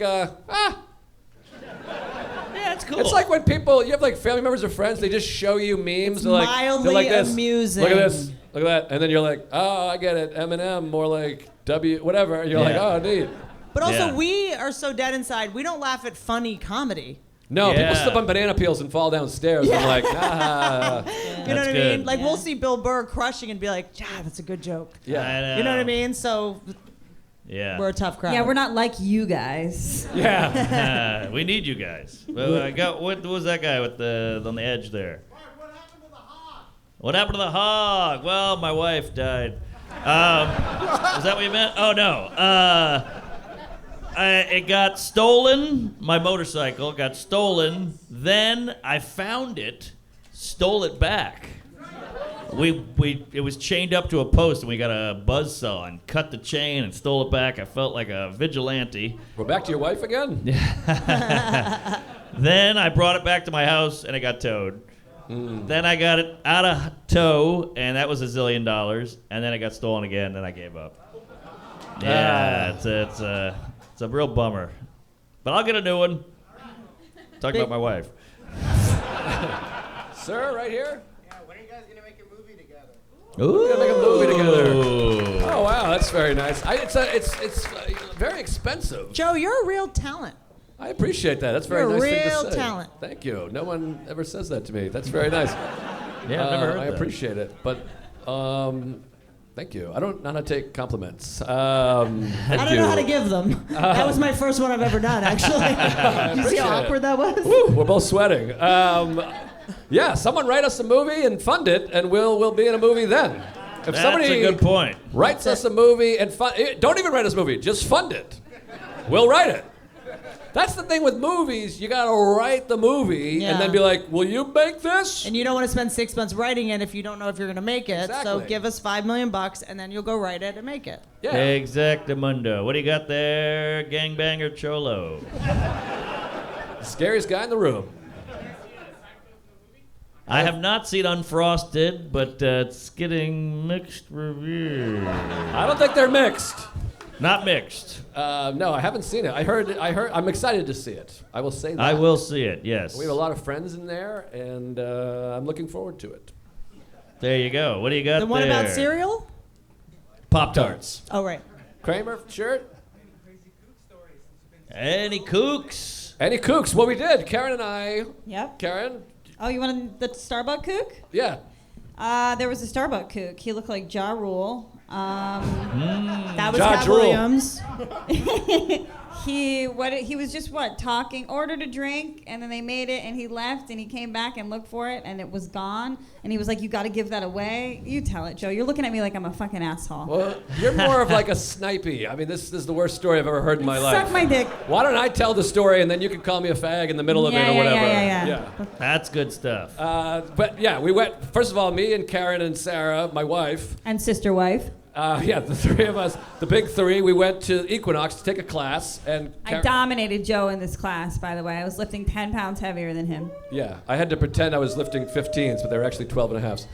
Yeah, it's cool. It's like when people, you have like family members or friends, they just show you memes. They're like, mildly they're like this. amusing. Look at this. Look at that. And then you're like, oh, I get it. Eminem, more like W, whatever. And you're like, Yeah. oh, neat. But also, Yeah. we are so dead inside, we don't laugh at funny comedy. No, Yeah. people slip on banana peels and fall downstairs. I'm like, ah. You know what That's I good. mean? Like, we'll see Bill Burr crushing and be like, yeah, that's a good joke. Yeah. I know. You know what I mean? So Yeah. we're a tough crowd. Yeah, we're not like you guys. Yeah. We need you guys. Well, I got what was that guy with on the edge there? What happened to the hog? Well, my wife died. Is that what you meant? Oh no. it got stolen. My motorcycle got stolen. Then I found it, stole it back. It was chained up to a post, and we got a buzzsaw and cut the chain and stole it back. I felt like a vigilante. We're back to your wife again? Then I brought it back to my house, and it got towed. Then I got it out of tow, and that was $1 zillion. And then it got stolen again, and I gave up. Yeah, it's a real bummer. But I'll get a new one. Talk about my wife. Sir, right here? When are you guys gonna make a movie together? Ooh. We're gonna make a movie together. Oh wow, that's very nice. It's very expensive. Joe, you're a real talent. I appreciate that. That's very You're a nice thing to real say. talent. Thank you. No one ever says that to me. That's very nice. Yeah, I've never heard I that. appreciate it. But thank you. I don't know how to take compliments. I don't know how to give them. That was my first one I've ever done, actually. You see how awkward that was? Woo, we're both sweating. Yeah, someone write us a movie and fund it, and we'll be in a movie then. If That's somebody a good point. writes us a movie and don't even write us a movie, just fund it. We'll write it. That's the thing with movies. You gotta write the movie and then be like, "Will you make this?" And you don't want to spend 6 months writing it if you don't know if you're gonna make it. So Exactly. give us $5 million and then you'll go write it and make it. Yeah. Exactamundo. What do you got there, gangbanger Cholo? Scariest guy in the room. I have not seen Unfrosted, but it's getting mixed reviews. I don't think they're mixed. Not mixed. No, I haven't seen it. I heard. I'm excited to see it. I will say that. I will see it, yes. We have a lot of friends in there, and I'm looking forward to it. There you go. What do you got The one there? about cereal? Pop-Tarts. Oh, right. Kramer shirt? Any kooks? Any kooks? Well, we did. Kerryn and I. Yep. Kerryn? Oh, you wanted the Starbuck kook? Yeah. There was a Starbuck kook. He looked like Ja Rule. That was Ja Cat Rule. Williams. He was just talking, ordered a drink, and then they made it, and he left, and he came back and looked for it, and it was gone, and he was like, "You got to give that away." You tell it, Joe. You're looking at me like I'm a fucking asshole. Well, you're more of like a snipey. I mean, this is the worst story I've ever heard in my life. Suck my dick. Why don't I tell the story and then you can call me a fag in the middle of it or whatever? Yeah. That's good stuff. But yeah, we went. First of all, me and Kerryn and Sarah, my wife. And sister wife. Yeah, the three of us, the big three. We went to Equinox to take a class, and I dominated Joe in this class, by the way. I was lifting 10 pounds heavier than him. Yeah, I had to pretend I was lifting 15s, but they were actually 12 and a halves.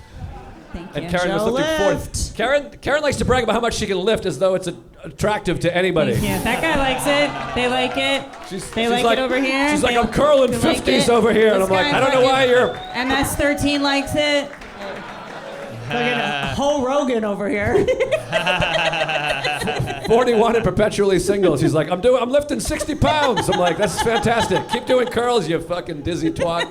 Thank And you. Kerryn was Joe lifting 40. Kerryn likes to brag about how much she can lift as though it's attractive to anybody. Thank you. That guy likes it. They like it. They like like, it over here. She's like, They- "I'm curling they like 50s it. over here," and This I'm like, guy "I don't know why fucking- you're." MS-13 likes it. Fucking Ho Rogan over here. 41 and perpetually single. She's like, I'm lifting 60 pounds. I'm like, that's fantastic. Keep doing curls, you fucking dizzy twat.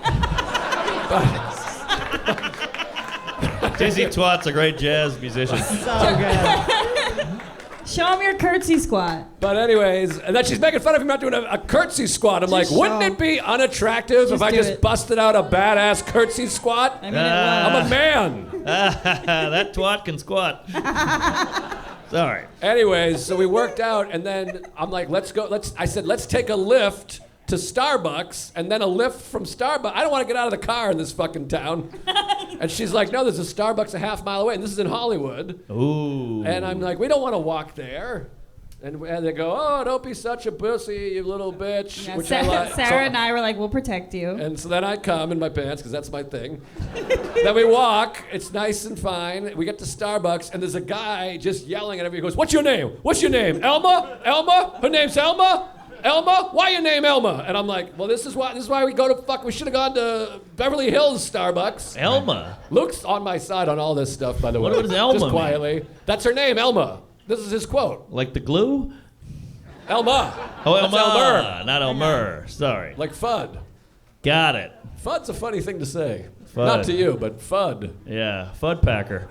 Dizzy Twat's a great jazz musician. So good. Show him your curtsy squat. But anyways, and then she's making fun of him not doing a curtsy squat. I'm like, wouldn't it be unattractive if I do just it. busted out a badass curtsy squat? I mean, I'm a man. That twat can squat. Sorry. Anyways, so we worked out, and then I'm like, I said, let's take a lift to Starbucks, and then a lift from Starbucks. I don't want to get out of the car in this fucking town. And she's like, no, there's a Starbucks a half mile away, and this is in Hollywood. Ooh. And I'm like, we don't want to walk there. And they go, oh, don't be such a pussy, you little bitch. Yeah, which I like. Sarah and I were like, we'll protect you. And so then I come in my pants, because that's my thing. Then we walk. It's nice and fine. We get to Starbucks, and there's a guy just yelling at everybody. He goes, what's your name? What's your name? Elma? Elma? Her name's Elma? Elma? Why your name Elma? And I'm like, well, this is why we go to we should have gone to Beverly Hills Starbucks. Elma? Luke's on my side on all this stuff, by the way. What does Elma Just mean? quietly. That's her name, Elma. This is his quote. Like the glue? Elma. Oh, That's Elmer. Elmer. Not Elmer. Sorry. Like Fudd. Got it. Fudd's a funny thing to say. Fudd. Not to you, but Fudd. Yeah. Fud Packer.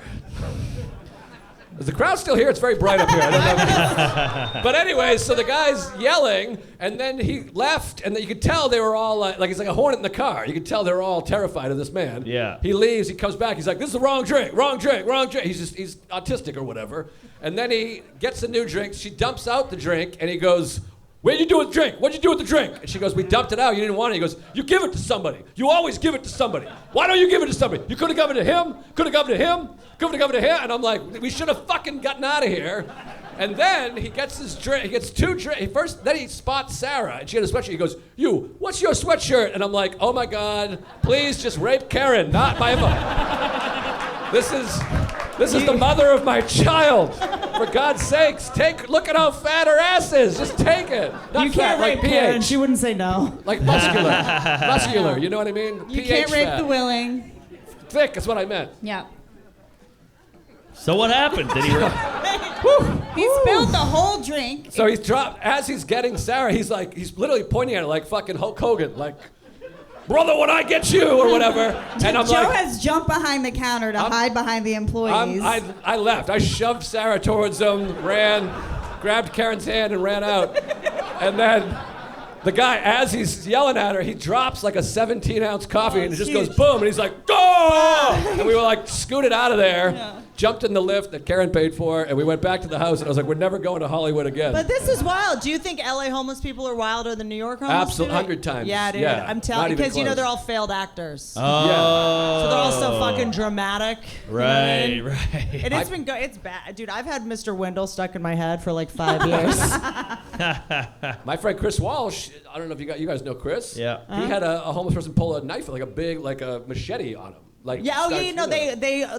Is the crowd still here? It's very bright up here. I don't know. But anyways, so the guy's yelling, and then he left, and then you could tell they were all like he's like a hornet in the car. You could tell they were all terrified of this man. Yeah. He leaves. He comes back. He's like, "This is the wrong drink. Wrong drink. Wrong drink." He's autistic or whatever. And then he gets a new drink. She dumps out the drink, and he goes, What'd you do with the drink? What'd you do with the drink? And she goes, we dumped it out. You didn't want it. He goes, you give it to somebody. You always give it to somebody. Why don't you give it to somebody? You could have given it to him. Could have given it to him. Could have given it to him. And I'm like, we should have fucking gotten out of here. And then he gets his drink. He gets 2 drinks. Then he spots Sarah, and she had a sweatshirt. He goes, you, what's your sweatshirt? And I'm like, oh my God, please just rape Kerryn, not my This is the mother of my child. For God's sakes, look at how fat her ass is. Just take it. Not You fat, can't like rape Kerryn. pH. She wouldn't say no. Like muscular. Muscular, you know what I mean? You pH can't rape fat. the willing. Thick, that's what I meant. Yeah. So what happened? Did he? He spilled the whole drink. So he's as he's getting Sarah, he's literally pointing at her like fucking Hulk Hogan, like, brother, when I get you, or whatever. And I'm Joe like, has jumped behind the counter to hide behind the employees. I left. I shoved Sarah towards him, grabbed Kerryn's hand and ran out. And then the guy, as he's yelling at her, he drops like a 17-ounce coffee and it just goes boom, and he's like, go! And we were like scooted out of there, jumped in the lift that Kerryn paid for, and we went back to the house, and I was like, we're never going to Hollywood again. But this is wild. Do you think LA homeless people are wilder than New York homeless Absolutely, people? 100 times. Yeah, dude. Yeah, I'm not telling you, even because you know close. they're all failed actors. Oh. So they're all so fucking dramatic. Right, you know what I mean? right. And it's been it's bad, dude. I've had Mr. Wendell stuck in my head for like 5 years. My friend Chris Walsh, I don't know if you guys know Chris. Yeah. He had a homeless person pull a knife, like a machete on him. Like Yeah,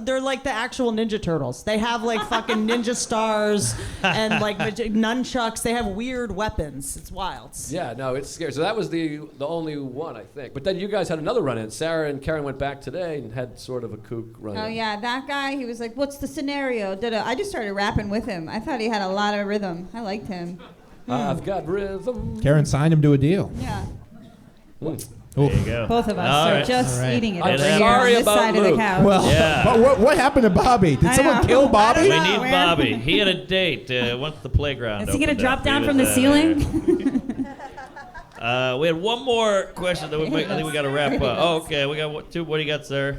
they're like the actual Ninja Turtles. They have like fucking ninja stars and like nunchucks. They have weird weapons. It's wild. Yeah, no, it's scary. So that was the only one, I think. But then you guys had another run-in. Sarah and Kerryn went back today and had sort of a kook run-in. Oh yeah, that guy. He was like, "What's the scenario?" I just started rapping with him. I thought he had a lot of rhythm. I liked him. I've got rhythm. Kerryn signed him to a deal. Yeah. There you go. Both of us All are right. just All right. eating it I'm over here sorry on this about side of the Luke. couch. Well, Yeah. but what happened to Bobby? Did I someone know. kill Bobby? We No, need man. Bobby. He had a date once the playground. Is he gonna opened drop up. down He from the was, ceiling? We had one more question that I think we got to wrap up. Oh, okay. We got two. What do you got, sir?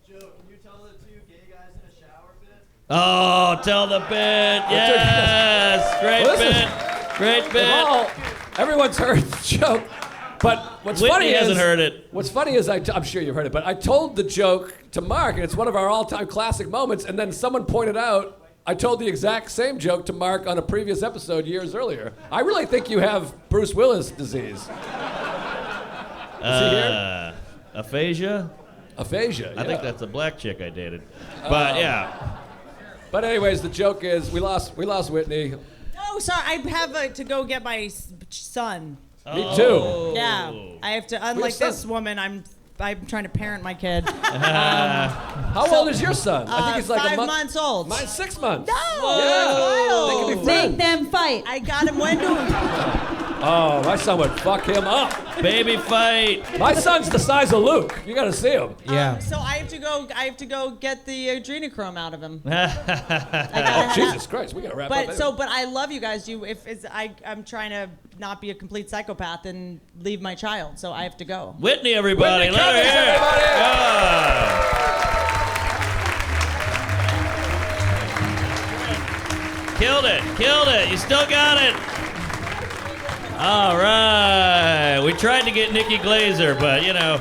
Joe, can you tell the 2 gay guys in a shower bit? Oh, tell the bit. Yes. Great Well, bit. Great bit. Everyone's heard the joke. But what's Whitney funny hasn't is, heard it. What's funny is I'm sure you've heard it, but I told the joke to Mark, and it's one of our all-time classic moments. And then someone pointed out I told the exact same joke to Mark on a previous episode years earlier. I really think you have Bruce Willis disease. Is he here? Aphasia. Aphasia. I think that's a black chick I dated. But yeah. But anyways, the joke is we lost Whitney. Oh, sorry. I have to go get my son. Me too. Yeah, I have to. Unlike son. this woman, I'm trying to parent my kid. How old is your son? I think he's like 5 months old. Mine's 6 months. No, Yeah. They can be friends. Make them fight. I got him when to. Oh, my son would fuck him up. Baby fight. My son's the size of Luke. You gotta see him. Yeah. So I have to go get the adrenochrome out of him. Oh, Jesus Christ, we gotta wrap up. But I love you guys. I'm trying to not be a complete psychopath and leave my child, so I have to go. Whitney, everybody. Whitney Let her Cummings, hear it. everybody. Yeah. Killed it. You still got it. All right. We tried to get Nikki Glazer, but you know.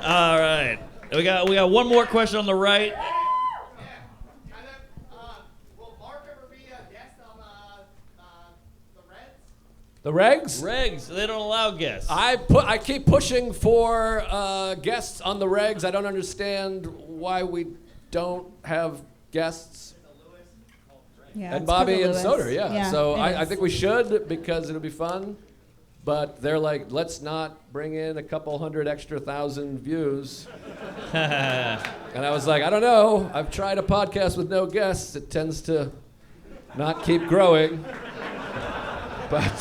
All right. We got one more question on the right. Will Mark ever be a guest on the Reds? The regs? Regs. They don't allow guests. I keep pushing for guests on the regs. I don't understand why we don't have guests. Yeah, And it's Bobby Kurt and Lewis. Soder, yeah. So it I is. think we should because it'll be fun. But they're like, let's not bring in a couple hundred extra thousand views. And I was like, I don't know. I've tried a podcast with no guests. It tends to not keep growing. But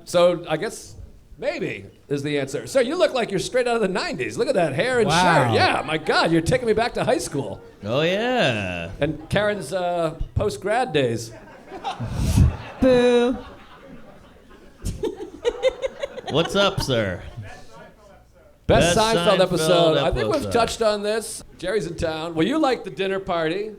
so I guess maybe is the answer. So you look like you're straight out of the 90s. Look at that hair and Wow. shirt. Yeah, my God, you're taking me back to high school. Oh yeah. And Kerryn's post-grad days. Boo. What's up, sir? Best Best Seinfeld episode. Seinfeld I think we've episode. touched on this. Jerry's in town. Well, you like the dinner party.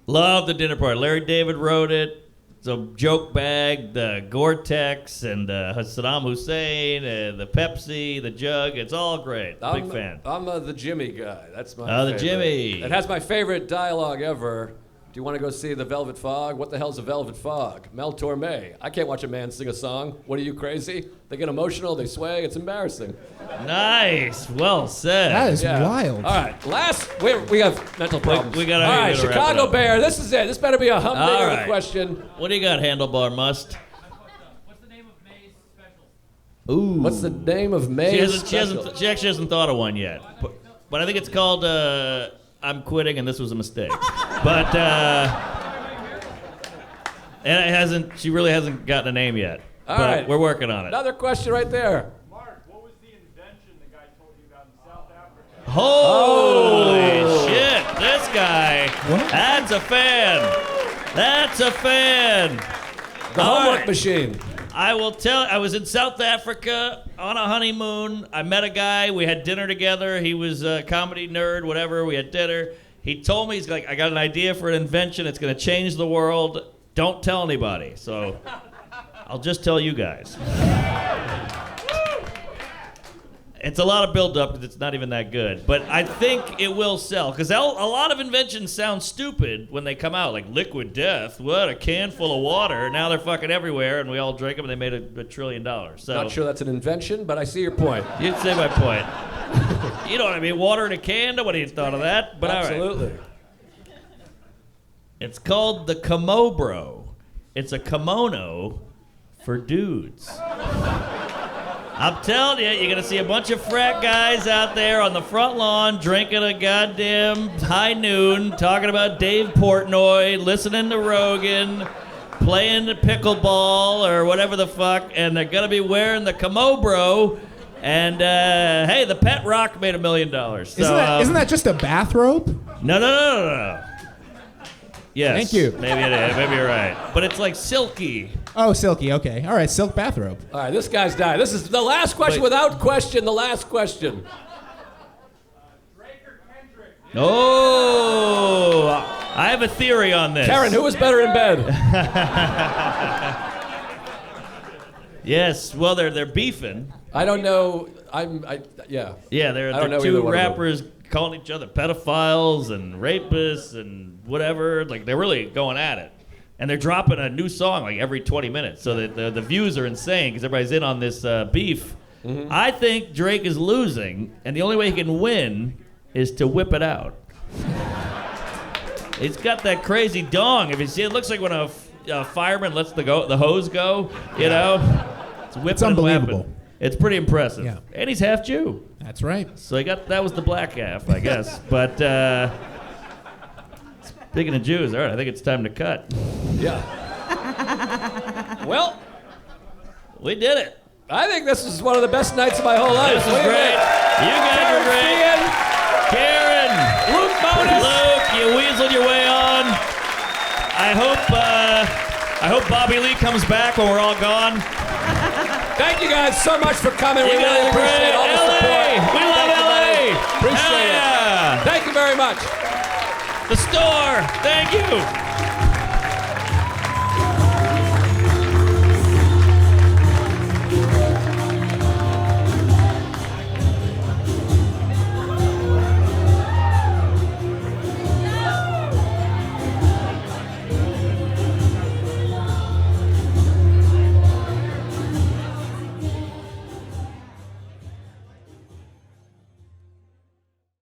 Love the dinner party. Larry David wrote it. So joke bag, the Gore-Tex, and Saddam Hussein, the Pepsi, the jug. It's all great. Big fan. I'm the Jimmy guy. That's my Oh, favorite. the Jimmy. It has my favorite dialogue ever. Do you want to go see the Velvet Fog? What the hell's a Velvet Fog? Mel Torme. I can't watch a man sing a song. What are you, crazy? They get emotional, they sway, it's embarrassing. Nice. Well said. That is wild. All right, we have mental problems. We gotta All right, wrap it Chicago up. Bear, this is it. This better be a All humdinger of a right. question. What do you got, Handlebar Must? What's the name of May's special? Ooh. What's the name of May's She actually hasn't thought of one yet. But I think it's called I'm Quitting and This Was a Mistake. But, and she really hasn't gotten a name yet. All but right. We're working on it. Another question right there. Mark, what was the invention the guy told you about in South Africa? Holy shit, this guy. That's a fan. That's a fan. The homework machine. I will tell. I was in South Africa on a honeymoon. I met a guy. We had dinner together. He was a comedy nerd, whatever. We had dinner. He told me, he's like, I got an idea for an invention. It's going to change the world. Don't tell anybody. So I'll just tell you guys. It's a lot of build-up because it's not even that good. But I think it will sell. Because a lot of inventions sound stupid when they come out. Like liquid death. What? A can full of water. Now they're fucking everywhere, and we all drink them, and they made $1 trillion. So Not sure that's an invention, but I see your point. you'd say my point. You know what I mean? Water in a can? Nobody had thought of that. But Absolutely. all right. It's called the Komobro. It's a kimono for dudes. I'm telling you, you're going to see a bunch of frat guys out there on the front lawn drinking a goddamn high noon, talking about Dave Portnoy, listening to Rogan, playing the pickleball or whatever the fuck, and they're going to be wearing the Komobro. And, hey, the Pet Rock made $1 million. So, Isn't that just a bathrobe? No. Yes. Thank you. Maybe it is. Maybe you're right. But it's like silky. Oh, silky. Okay. All right. Silk bathrobe. All right, this guy's died. This is the last question Wait. without question, the last question. Oh, I have a theory on this. Kerryn, who was better in bed? Yes. Well, they're beefing. I don't know. Yeah. Yeah, I they're don't know either two one of them. rappers calling each other pedophiles and rapists and whatever. Like, they're really going at it. And they're dropping a new song like every 20 minutes. So that the views are insane because everybody's in on this beef. Mm-hmm. I think Drake is losing, and the only way he can win is to whip it out. He's got that crazy dong. If you see, it looks like when a fireman lets the hose go, you know? It's unbelievable. Weapon. It's pretty impressive. Yeah. And he's half Jew. That's right. So that was the black half, I guess. But speaking of Jews, all right, I think it's time to cut. Yeah. Well, we did it. I think this is one of the best nights of my whole life. This is great. You guys are great. Kerryn, Luke Mones. Luke, you weaseled your way on. I hope Bobby Lee comes back when we're all gone. Thank you guys so much for coming. You We really guys appreciate all the LA. support. We love Thank you, LA. buddy. Appreciate Yeah. it. Thank you very much. The store. Thank you.